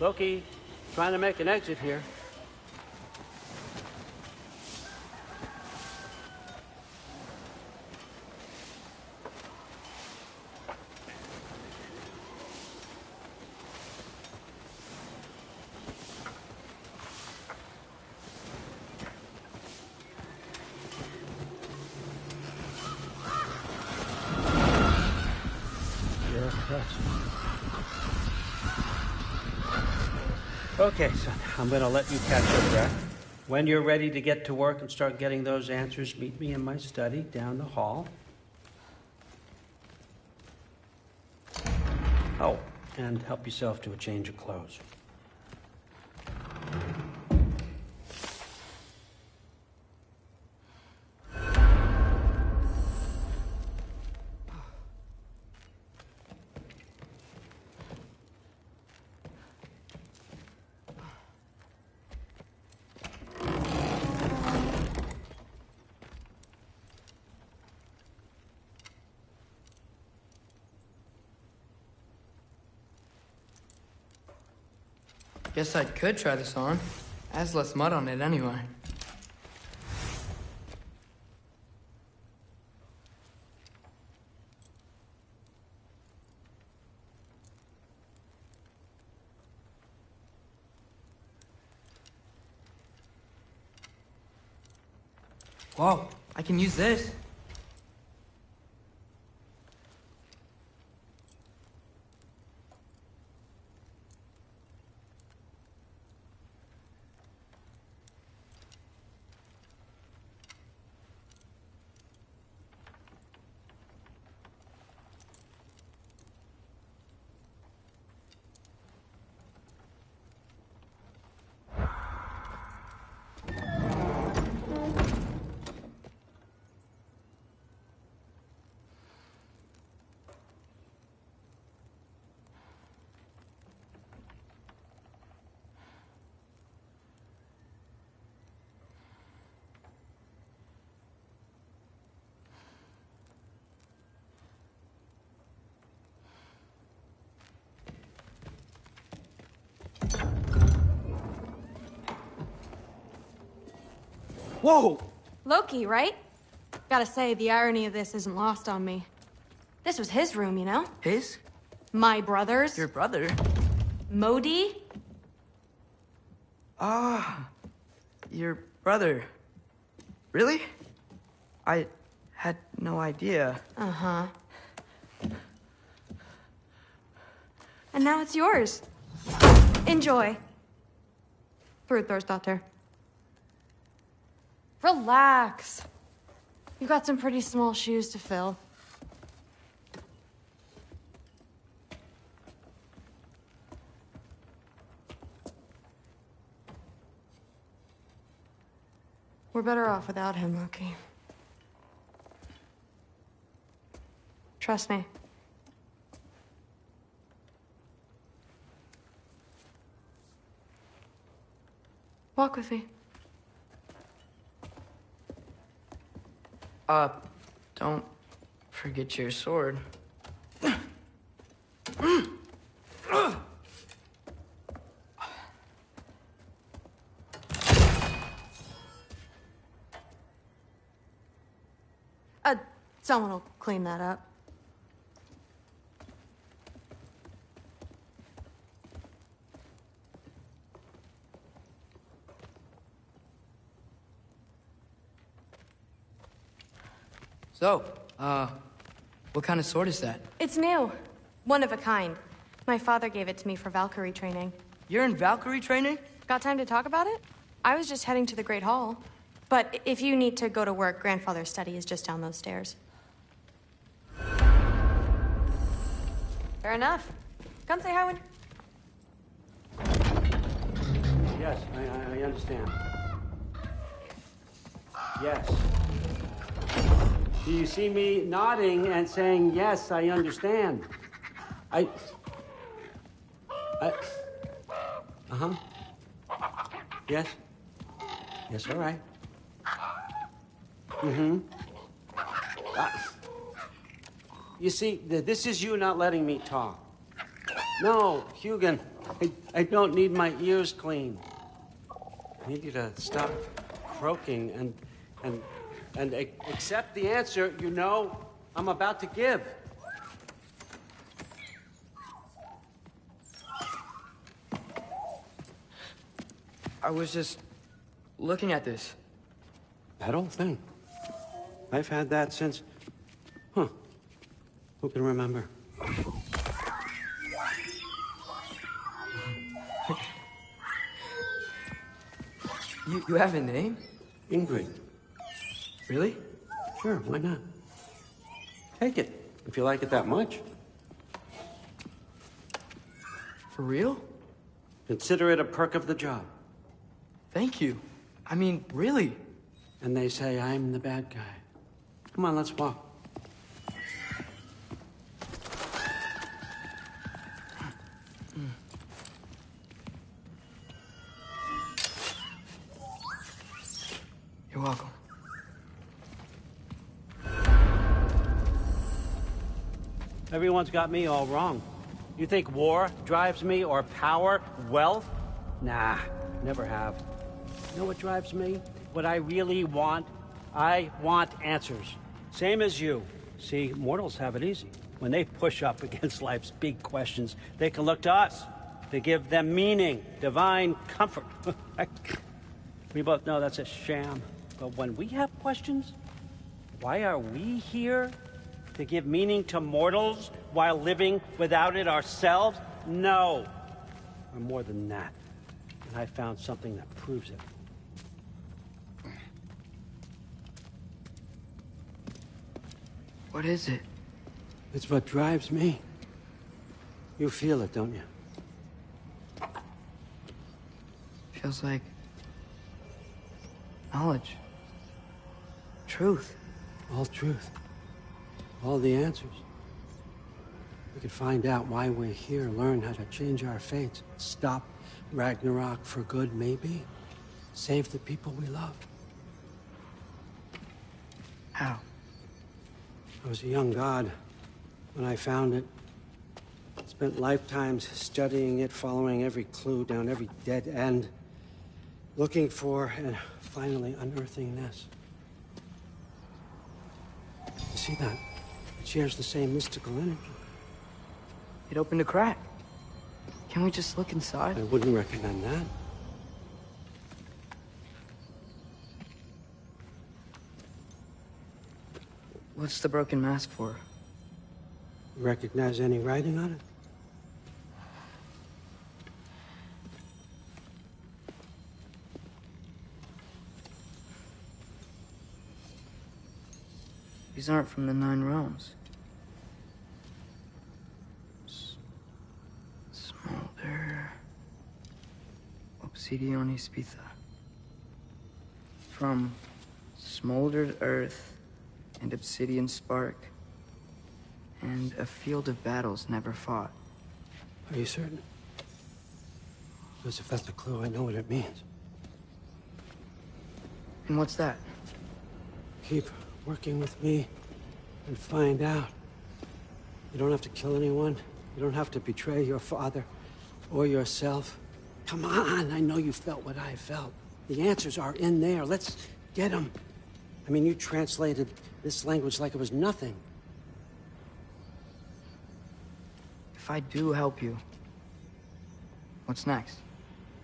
Loki, trying to make an exit here. Okay, son, I'm gonna let you catch your breath. When you're ready to get to work and start getting those answers, meet me in my study down the hall. Oh, and help yourself to a change of clothes. Guess I could try this on. Has less mud on it anyway. Whoa, I can use this. Whoa! Loki, right? Gotta say, the irony of this isn't lost on me. This was his room, you know? His? My brother's. Your brother? Modi? Ah, your brother. Really? I had no idea. Uh-huh. And now it's yours. Enjoy. Frukostdotter. Relax. You've got some pretty small shoes to fill. We're better off without him, Loki. Trust me. Walk with me. Don't forget your sword. Someone will clean that up. So, what kind of sword is that? It's new. One of a kind. My father gave it to me for Valkyrie training. You're in Valkyrie training? Got time to talk about it? I was just heading to the Great Hall. But if you need to go to work, Grandfather's study is just down those stairs. Fair enough. Come say hi when... Yes, I understand. Yes. Do you see me nodding and saying, yes, I understand? Uh-huh. Yes? Yes, all right. Mm-hmm. You see, this is you not letting me talk. No, Hugin, I don't need my ears cleaned. I need you to stop croaking and accept the answer you know I'm about to give. I was just looking at this. That old thing. I've had that since... Huh. Who can remember? You have a name? Ingrid. Really? Sure, why not? Take it, if you like it that much. For real? Consider it a perk of the job. Thank you. I mean, really. And they say I'm the bad guy. Come on, let's walk. You're welcome. Everyone's got me all wrong. You think war drives me, or power, wealth? Nah, never have. You know what drives me? What I really want? I want answers. Same as you. See, mortals have it easy. When they push up against life's big questions, they can look to us to give them meaning, divine comfort. We both know that's a sham. But when we have questions, why are we here? To give meaning to mortals while living without it ourselves? No. We're more than that. And I found something that proves it. What is it? It's what drives me. You feel it, don't you? Feels like knowledge. Truth. All truth. All the answers. We could find out why we're here, learn how to change our fates, stop Ragnarok for good, maybe. Save the people we love. How? I was a young god when I found it. Spent lifetimes studying it, following every clue down every dead end, looking for and finally unearthing this. You see that? It shares the same mystical energy. It opened a crack. Can we just look inside? I wouldn't recommend that. What's the broken mask for? You recognize any writing on it? These aren't from the Nine Realms. Smolder... Obsidione Spitha. From smoldered earth and obsidian spark, and a field of battles never fought. Are you certain? Because if that's a clue, I know what it means. And what's that? Keep working with me and find out. You don't have to kill anyone. You don't have to betray your father or yourself. Come on, I know you felt what I felt. The answers are in there. Let's get them. I mean, you translated this language like it was nothing. If I do help you, what's next?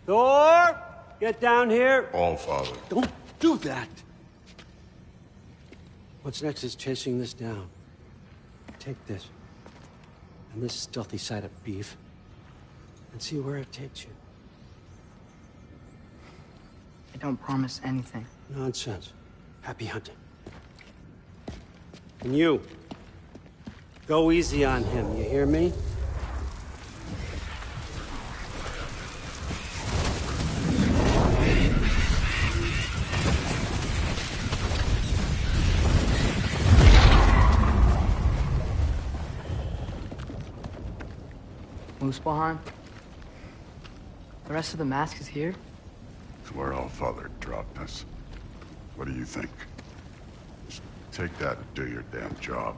Thor! Get down here! All Father. Don't do that! What's next is chasing this down. Take this. And this stealthy side of beef. And see where it takes you. I don't promise anything. Nonsense. Happy hunting. And you. Go easy on him, you hear me? Muspelheim? The rest of the mask is here? It's where All Father dropped us. What do you think? Just take that and do your damn job.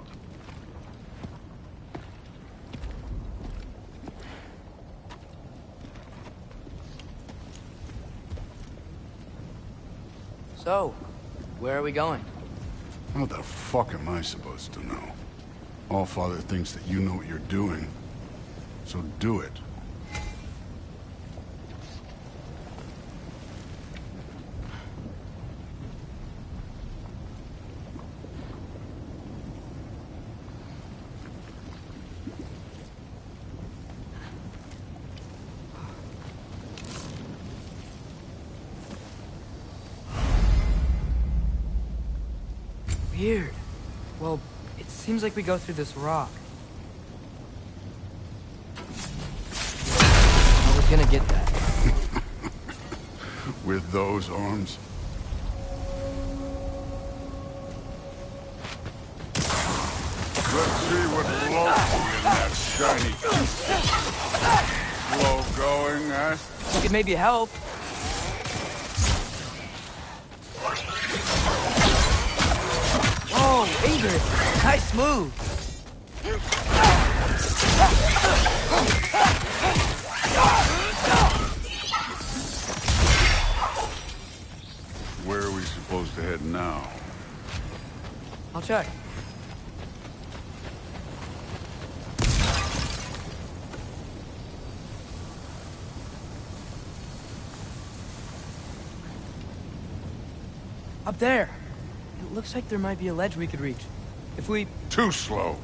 So, where are we going? How the fuck am I supposed to know? All Father thinks that you know what you're doing, so do it. Weird. Well, it seems like we go through this rock. I was gonna get that. With those arms? Let's see what blows in that shiny glow going, eh? You could maybe help. Whoa, Ingrid! Nice move! ahead now? I'll check. Up there. It looks like there might be a ledge we could reach. If we... Too slow.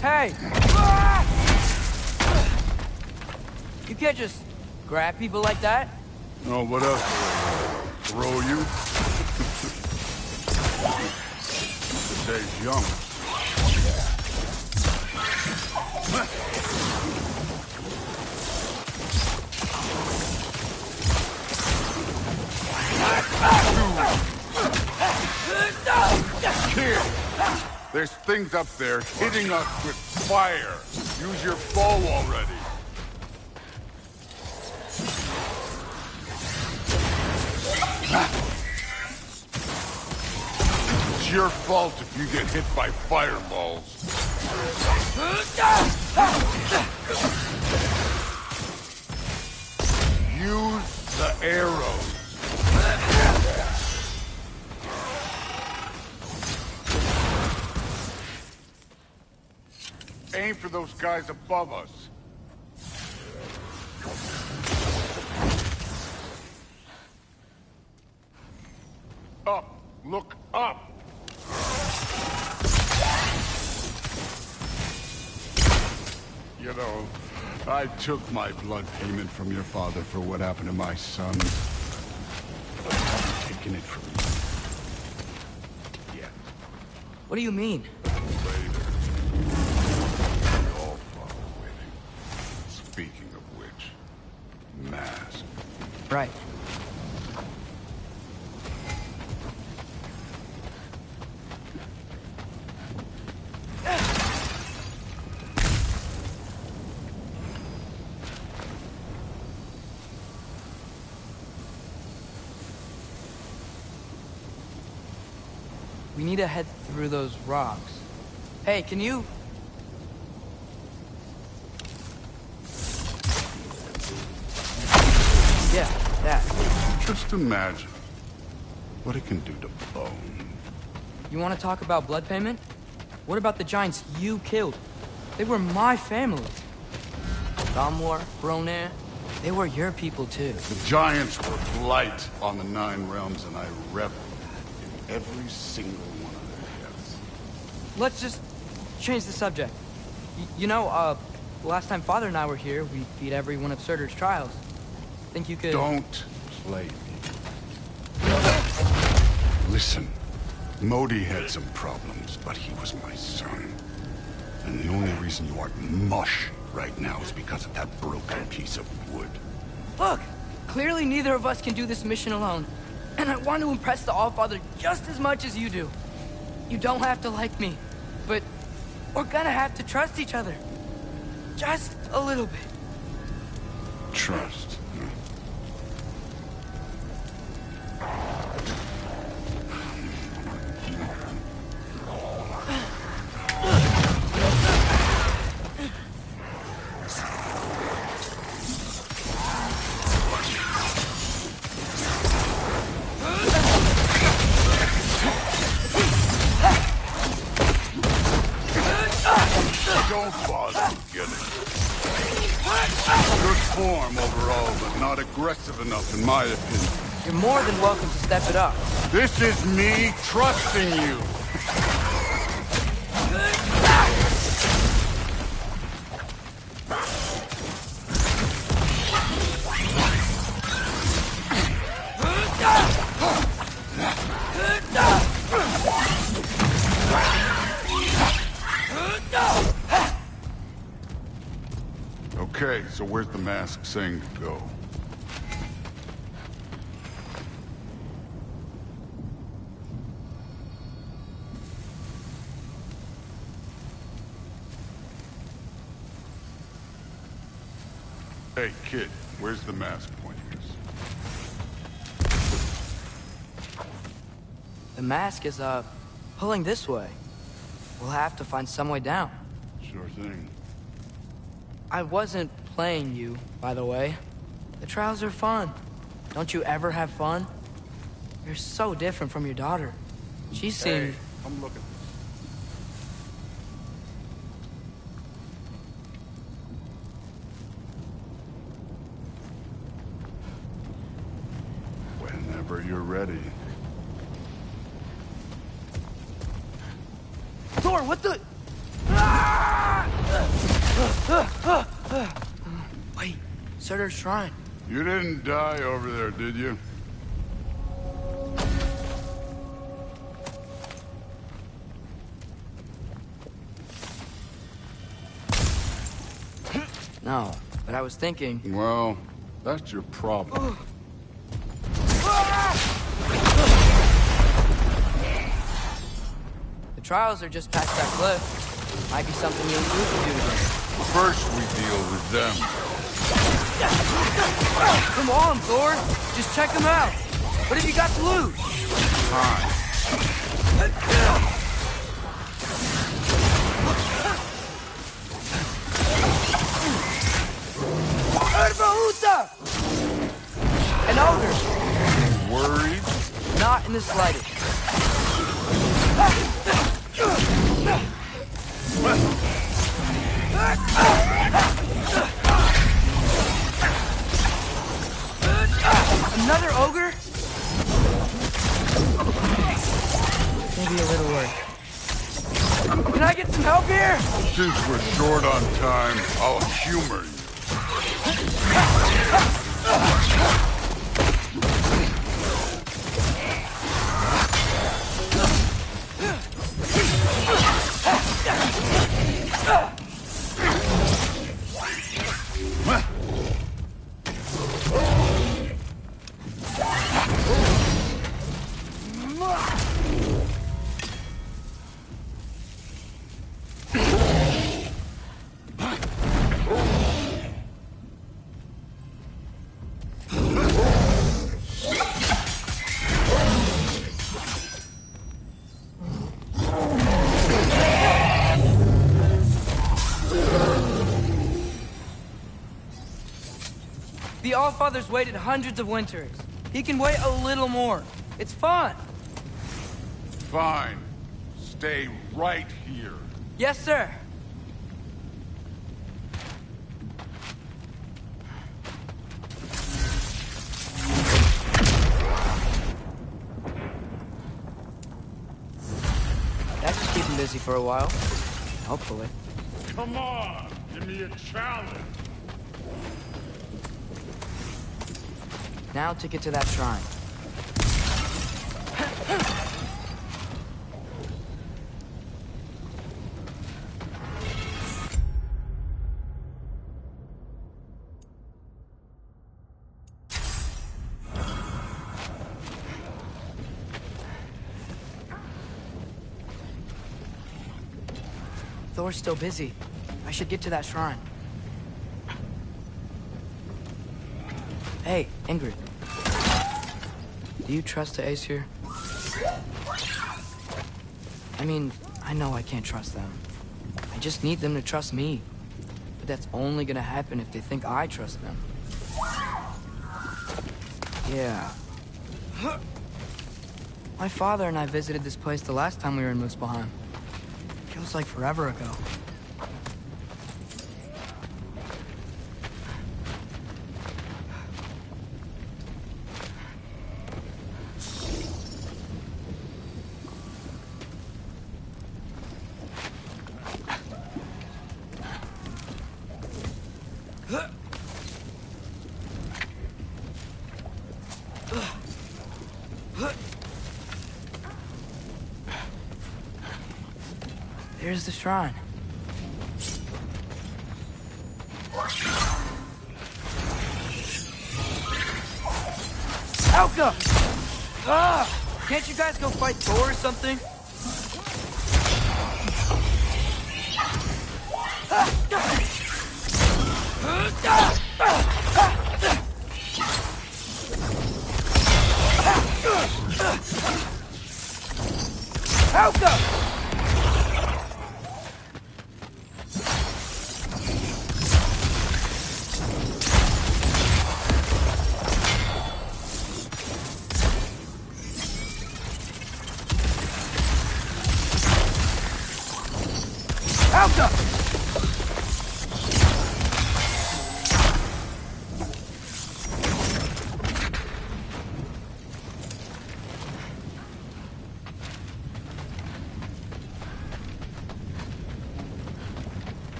Hey! You can't just grab people like that. Oh, what else? Throw you? The day's young. Kid, there's things up there hitting us with fire. Use your bow already. It's your fault if you get hit by fireballs. Use the arrows. Aim for those guys above us. Up! Look up! You know, I took my blood payment from your father for what happened to my son. But I'm taking it from you. Yeah. What do you mean? Speaking of which, mask. Right. We need to head through those rocks. Hey, can you... Yeah, that. Just imagine what it can do to bone. You want to talk about blood payment? What about the giants you killed? They were my family. Gamor, Ronan, they were your people too. The giants were blight on the Nine Realms, and I reveled in every single one of their deaths. Let's just change the subject. You know, last time Father and I were here, we beat every one of Surtur's trials. Think you could... Don't play me. Listen, Modi had some problems, but he was my son. And the only reason you aren't mush right now is because of that broken piece of wood. Look! Clearly neither of us can do this mission alone. And I want to impress the Allfather just as much as you do. You don't have to like me, but we're gonna have to trust each other. Just a little bit. Trust. Don't bother getting it. Good form overall, but not aggressive enough in my opinion. You're more than welcome to step it up. This is me trusting you. Okay, so where's the mask saying to go? Hey, kid, where's the mask pointing us? The mask is, pulling this way. We'll have to find some way down. Sure thing. I wasn't playing you, by the way. The trials are fun. Don't you ever have fun? You're so different from your daughter. She seemed... Hey, come look at this. Whenever you're ready. Thor, what the... Wait, Surtur's shrine. You didn't die over there, did you? No, but I was thinking... Well, that's your problem. The trials are just past that cliff. Might be something you and Luke can do again. First we deal with them. Come on, Thor. Just check them out. What have you got to lose? Fine. An ogre. Worried? Not in the slightest. Another ogre? Maybe a little work. Can I get some help here? Since we're short on time, I'll humor you. The Allfather's waited hundreds of winters. He can wait a little more. It's fun. Fine. Stay right here. Yes, sir. That should keep him busy for a while. Hopefully. Come on! Give me a challenge! Now to get to that shrine. Thor's still busy. I should get to that shrine. Hey, Ingrid. Do you trust the Aesir? I mean, I know I can't trust them. I just need them to trust me. But that's only gonna happen if they think I trust them. Yeah. My father and I visited this place the last time we were in Muspelheim. Feels like forever ago. There's the shrine. Alka! Ah! Can't you guys go fight Thor or something? Alka!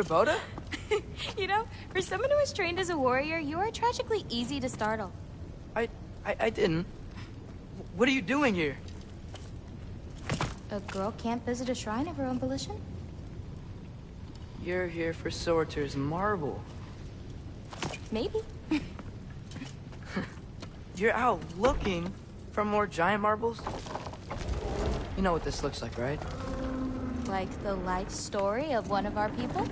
Boda? You know, for someone who was trained as a warrior, you are tragically easy to startle. I didn't. What are you doing here? A girl can't visit a shrine of her own volition? You're here for Sorter's marble. Maybe. You're out looking for more giant marbles? You know what this looks like, right? Like the life story of one of our people?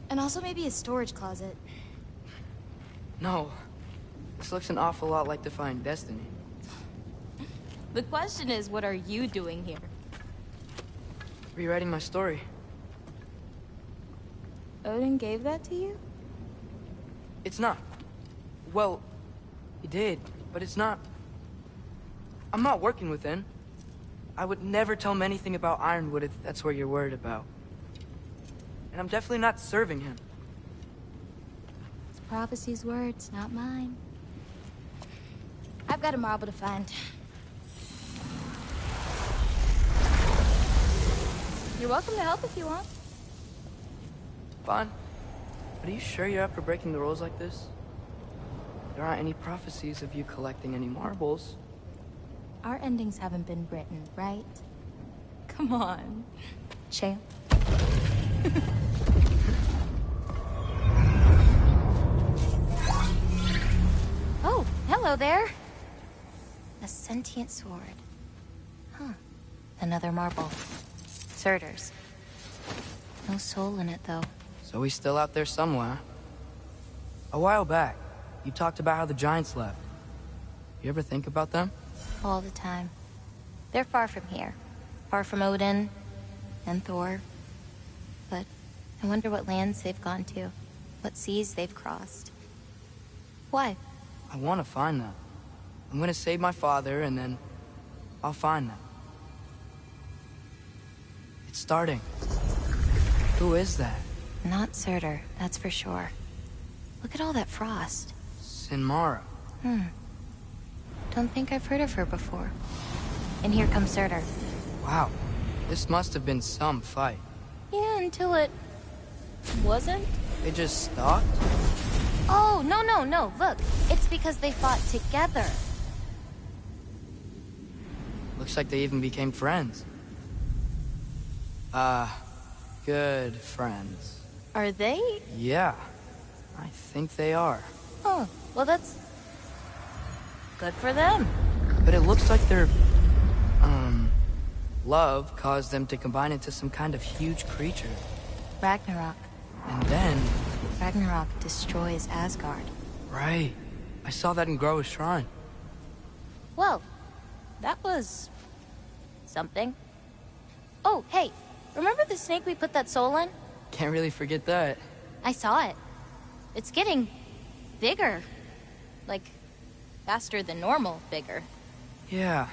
And also maybe a storage closet. No. This looks an awful lot like Defying Destiny. The question is, what are you doing here? Rewriting my story. Odin gave that to you? It's not. Well, he did, but it's not. I'm not working with him. I would never tell him anything about Ironwood if that's what you're worried about. And I'm definitely not serving him. It's prophecy's words, not mine. I've got a marble to find. You're welcome to help if you want. Fine. But are you sure you're up for breaking the rules like this? There aren't any prophecies of you collecting any marbles. Our endings haven't been written, right? Come on, champ. Oh, hello there. A sentient sword. Huh. Another marble. Surtur's. No soul in it, though. So he's still out there somewhere. A while back, you talked about how the Giants left. You ever think about them? All the time. They're far from here. Far from Odin and Thor. But I wonder what lands they've gone to. What seas they've crossed. Why? I want to find them. I'm gonna save my father, and then I'll find them. It's starting. Who is that? Not Surtur, that's for sure. Look at all that frost. Sinmara. Don't think I've heard of her before. And here comes Surtur. Wow. This must have been some fight. Yeah, until it... wasn't? They just stopped? Oh, no. Look, it's because they fought together. Looks like they even became friends. Good friends. Are they? Yeah, I think they are. Oh, well that's... good for them. But it looks like their, love caused them to combine into some kind of huge creature. Ragnarok. And then... Ragnarok destroys Asgard. Right. I saw that in Groa's shrine. Well, that was... something. Oh, hey, remember the snake we put that soul in? Can't really forget that. I saw it. It's getting... bigger. Like, faster than normal bigger. Yeah,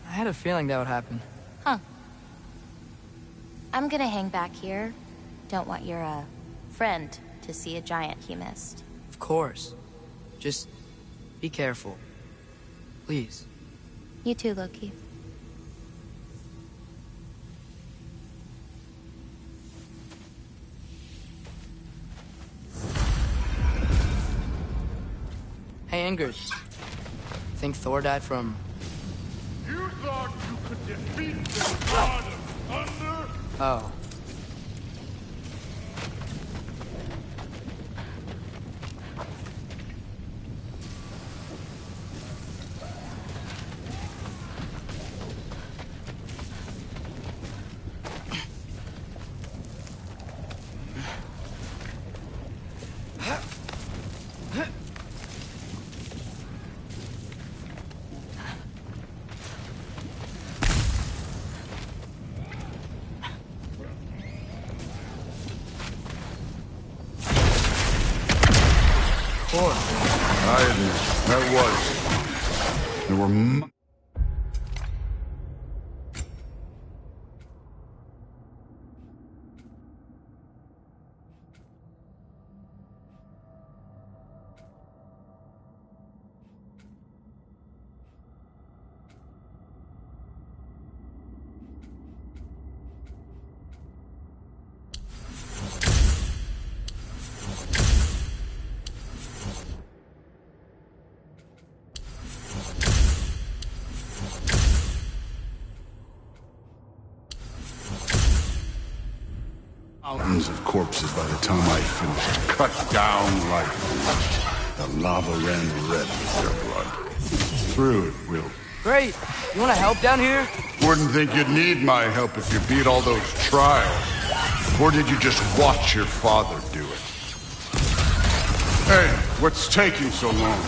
I had a feeling that would happen. Huh. I'm gonna hang back here. Don't want your, friend to see a giant he missed. Of course. Just be careful. Please. You too, Loki. Hey, Ingrid. Think Thor died from... You thought you could defeat the god of thunder? Oh. Mountains of corpses by the time I finished. Cut down like the lava ran red with their blood. Through it, Will. Great. You want to help down here? Wouldn't think you'd need my help if you beat all those trials. Or did you just watch your father do it? Hey, what's taking so long?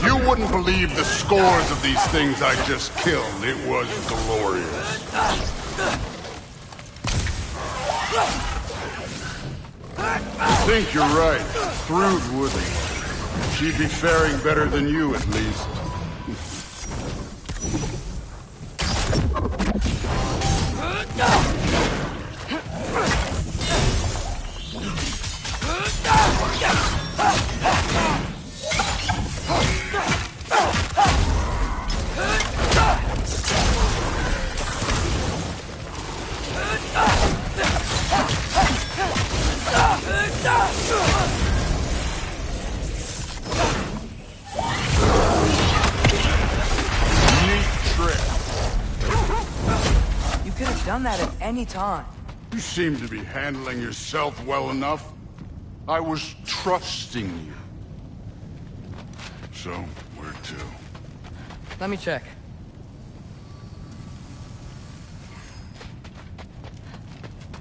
You wouldn't believe the scores of these things I just killed. It was glorious. I think you're right. Thrud wouldn't. She'd be faring better than you, at least. You could have done that at any time. You seem to be handling yourself well enough. I was trusting you. So, where to? Let me check.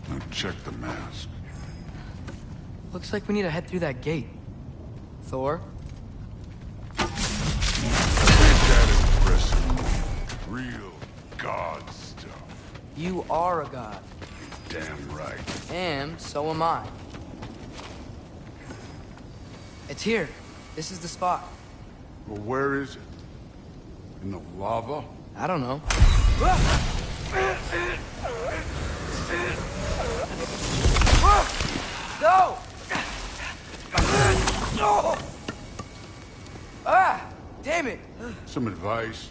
Now check the mask. Looks like we need to head through that gate. Thor? Ain't that impressive? Real god stuff. You are a god. Damn right. And so am I. It's here. This is the spot. Well, where is it? In the lava? I don't know. No! No! Ah! Damn it! Some advice.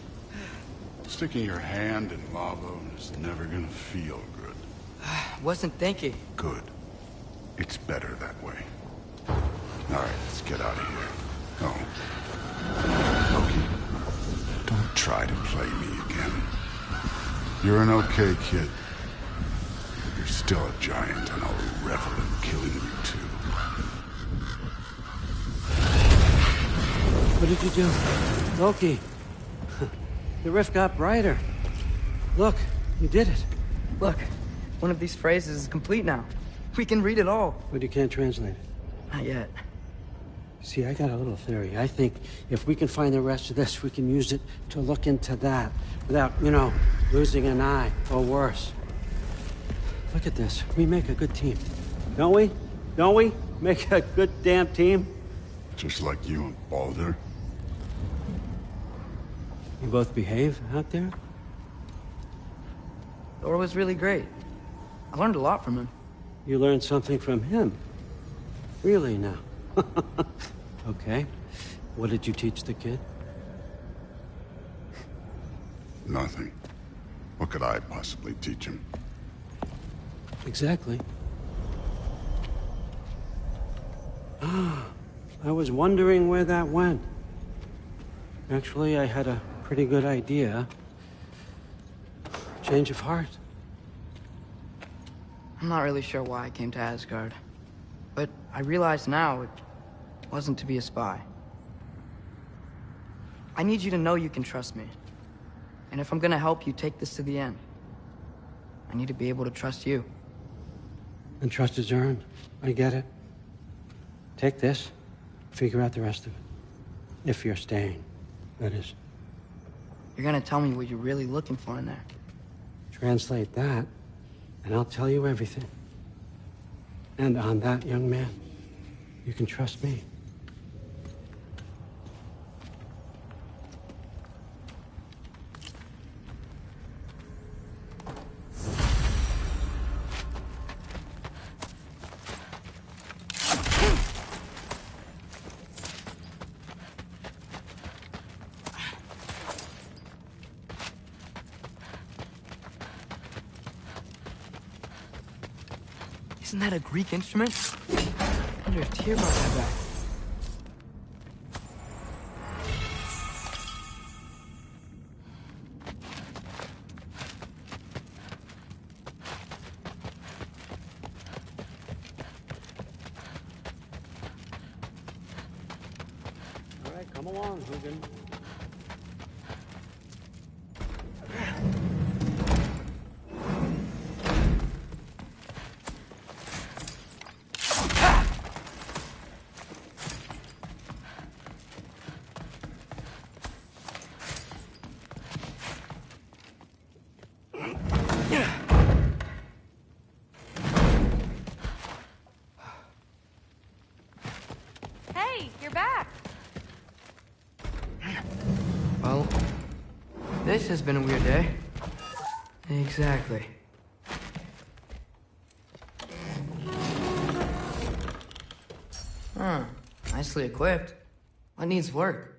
Sticking your hand in lava is never gonna feel good. Wasn't thinking. Good. It's better that way. Alright, let's get out of here. Oh. Loki, don't try to play me again. You're an okay kid. But you're still a giant, and I'll revel in killing you too. What did you do? Loki. The rift got brighter. Look, you did it. Look, one of these phrases is complete now. We can read it all. But you can't translate it. Not yet. See, I got a little theory. I think if we can find the rest of this, we can use it to look into that without, losing an eye or worse. Look at this. We make a good team. Don't we? Don't we? Make a good damn team? Just like you and Baldur. You both behave out there? Thor was really great. I learned a lot from him. You learned something from him? Really now? Okay. What did you teach the kid? Nothing. What could I possibly teach him? Exactly. I was wondering where that went. Actually, I had a pretty good idea. Change of heart. I'm not really sure why I came to Asgard. But I realize now it wasn't to be a spy. I need you to know you can trust me. And if I'm gonna help you take this to the end, I need to be able to trust you. And trust is earned. I get it. Take this, figure out the rest of it. If you're staying, that is. You're gonna tell me what you're really looking for in there. Translate that, and I'll tell you everything. And on that, young man, you can trust me. Isn't that a Greek instrument? I wonder if Tyr brought that back. All right, come along, Hugin. Hey, you're back. Well, this has been a weird day. Exactly. Huh. Nicely equipped. What needs work?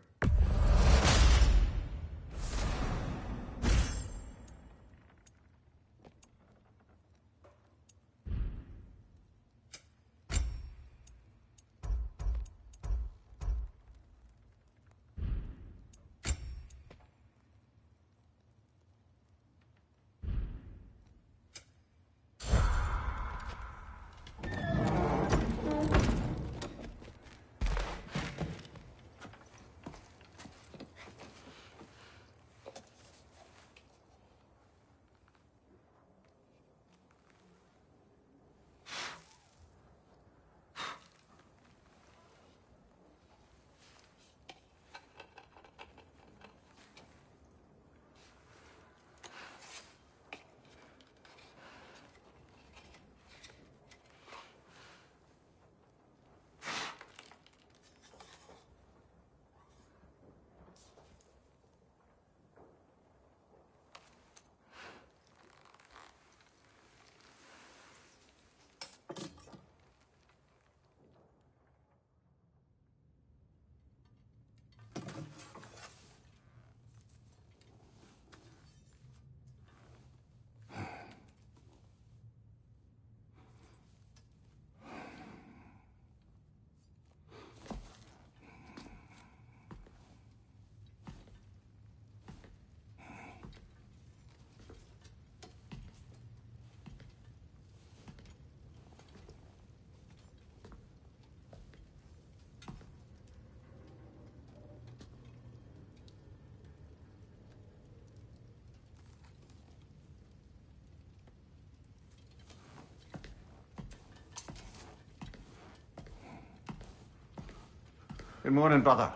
Good morning, brother.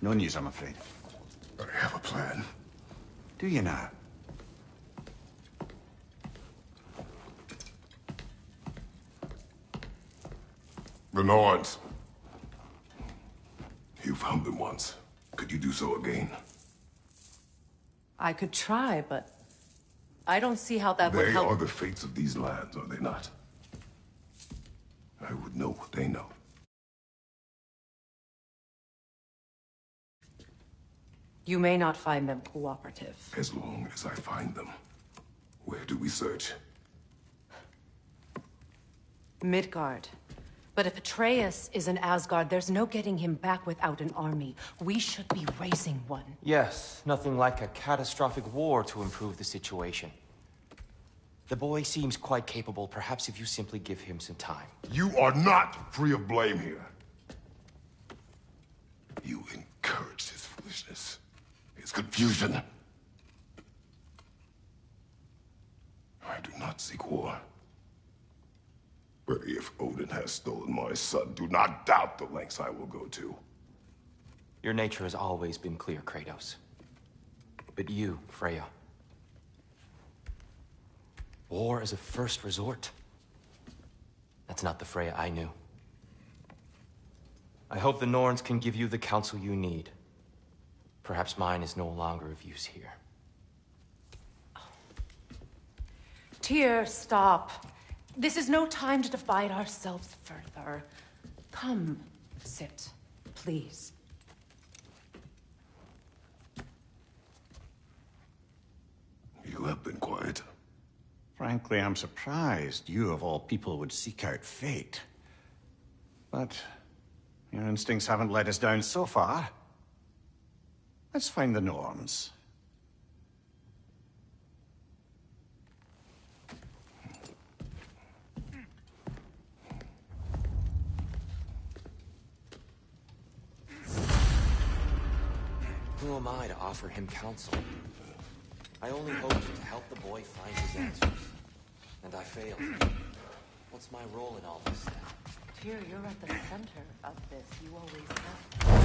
No news, I'm afraid. I have a plan. Do you now? The Nords. You found them once. Could you do so again? I could try, but I don't see how that would They help. are the fates of these lands, are they not? I would know what they know. You may not find them cooperative. As long as I find them, where do we search? Midgard. But if Atreus is in Asgard, there's no getting him back without an army. We should be raising one. Yes, nothing like a catastrophic war to improve the situation. The boy seems quite capable, perhaps if you simply give him some time. You are not free of blame here. You encouraged his foolishness, his confusion. I do not seek war. But if Odin has stolen my son, do not doubt the lengths I will go to. Your nature has always been clear, Kratos. But you, Freya. War as a first resort. That's not the Freya I knew. I hope the Norns can give you the counsel you need. Perhaps mine is no longer of use here. Tyr, stop. This is no time to divide ourselves further. Come, sit, please. You have been quiet. Frankly, I'm surprised you, of all people, would seek out fate. But your instincts haven't let us down so far. Let's find the Norns. Who am I to offer him counsel? I only hoped to help the boy find his answers. And I failed. What's my role in all this now? Tyr, you're at the center of this. You always have.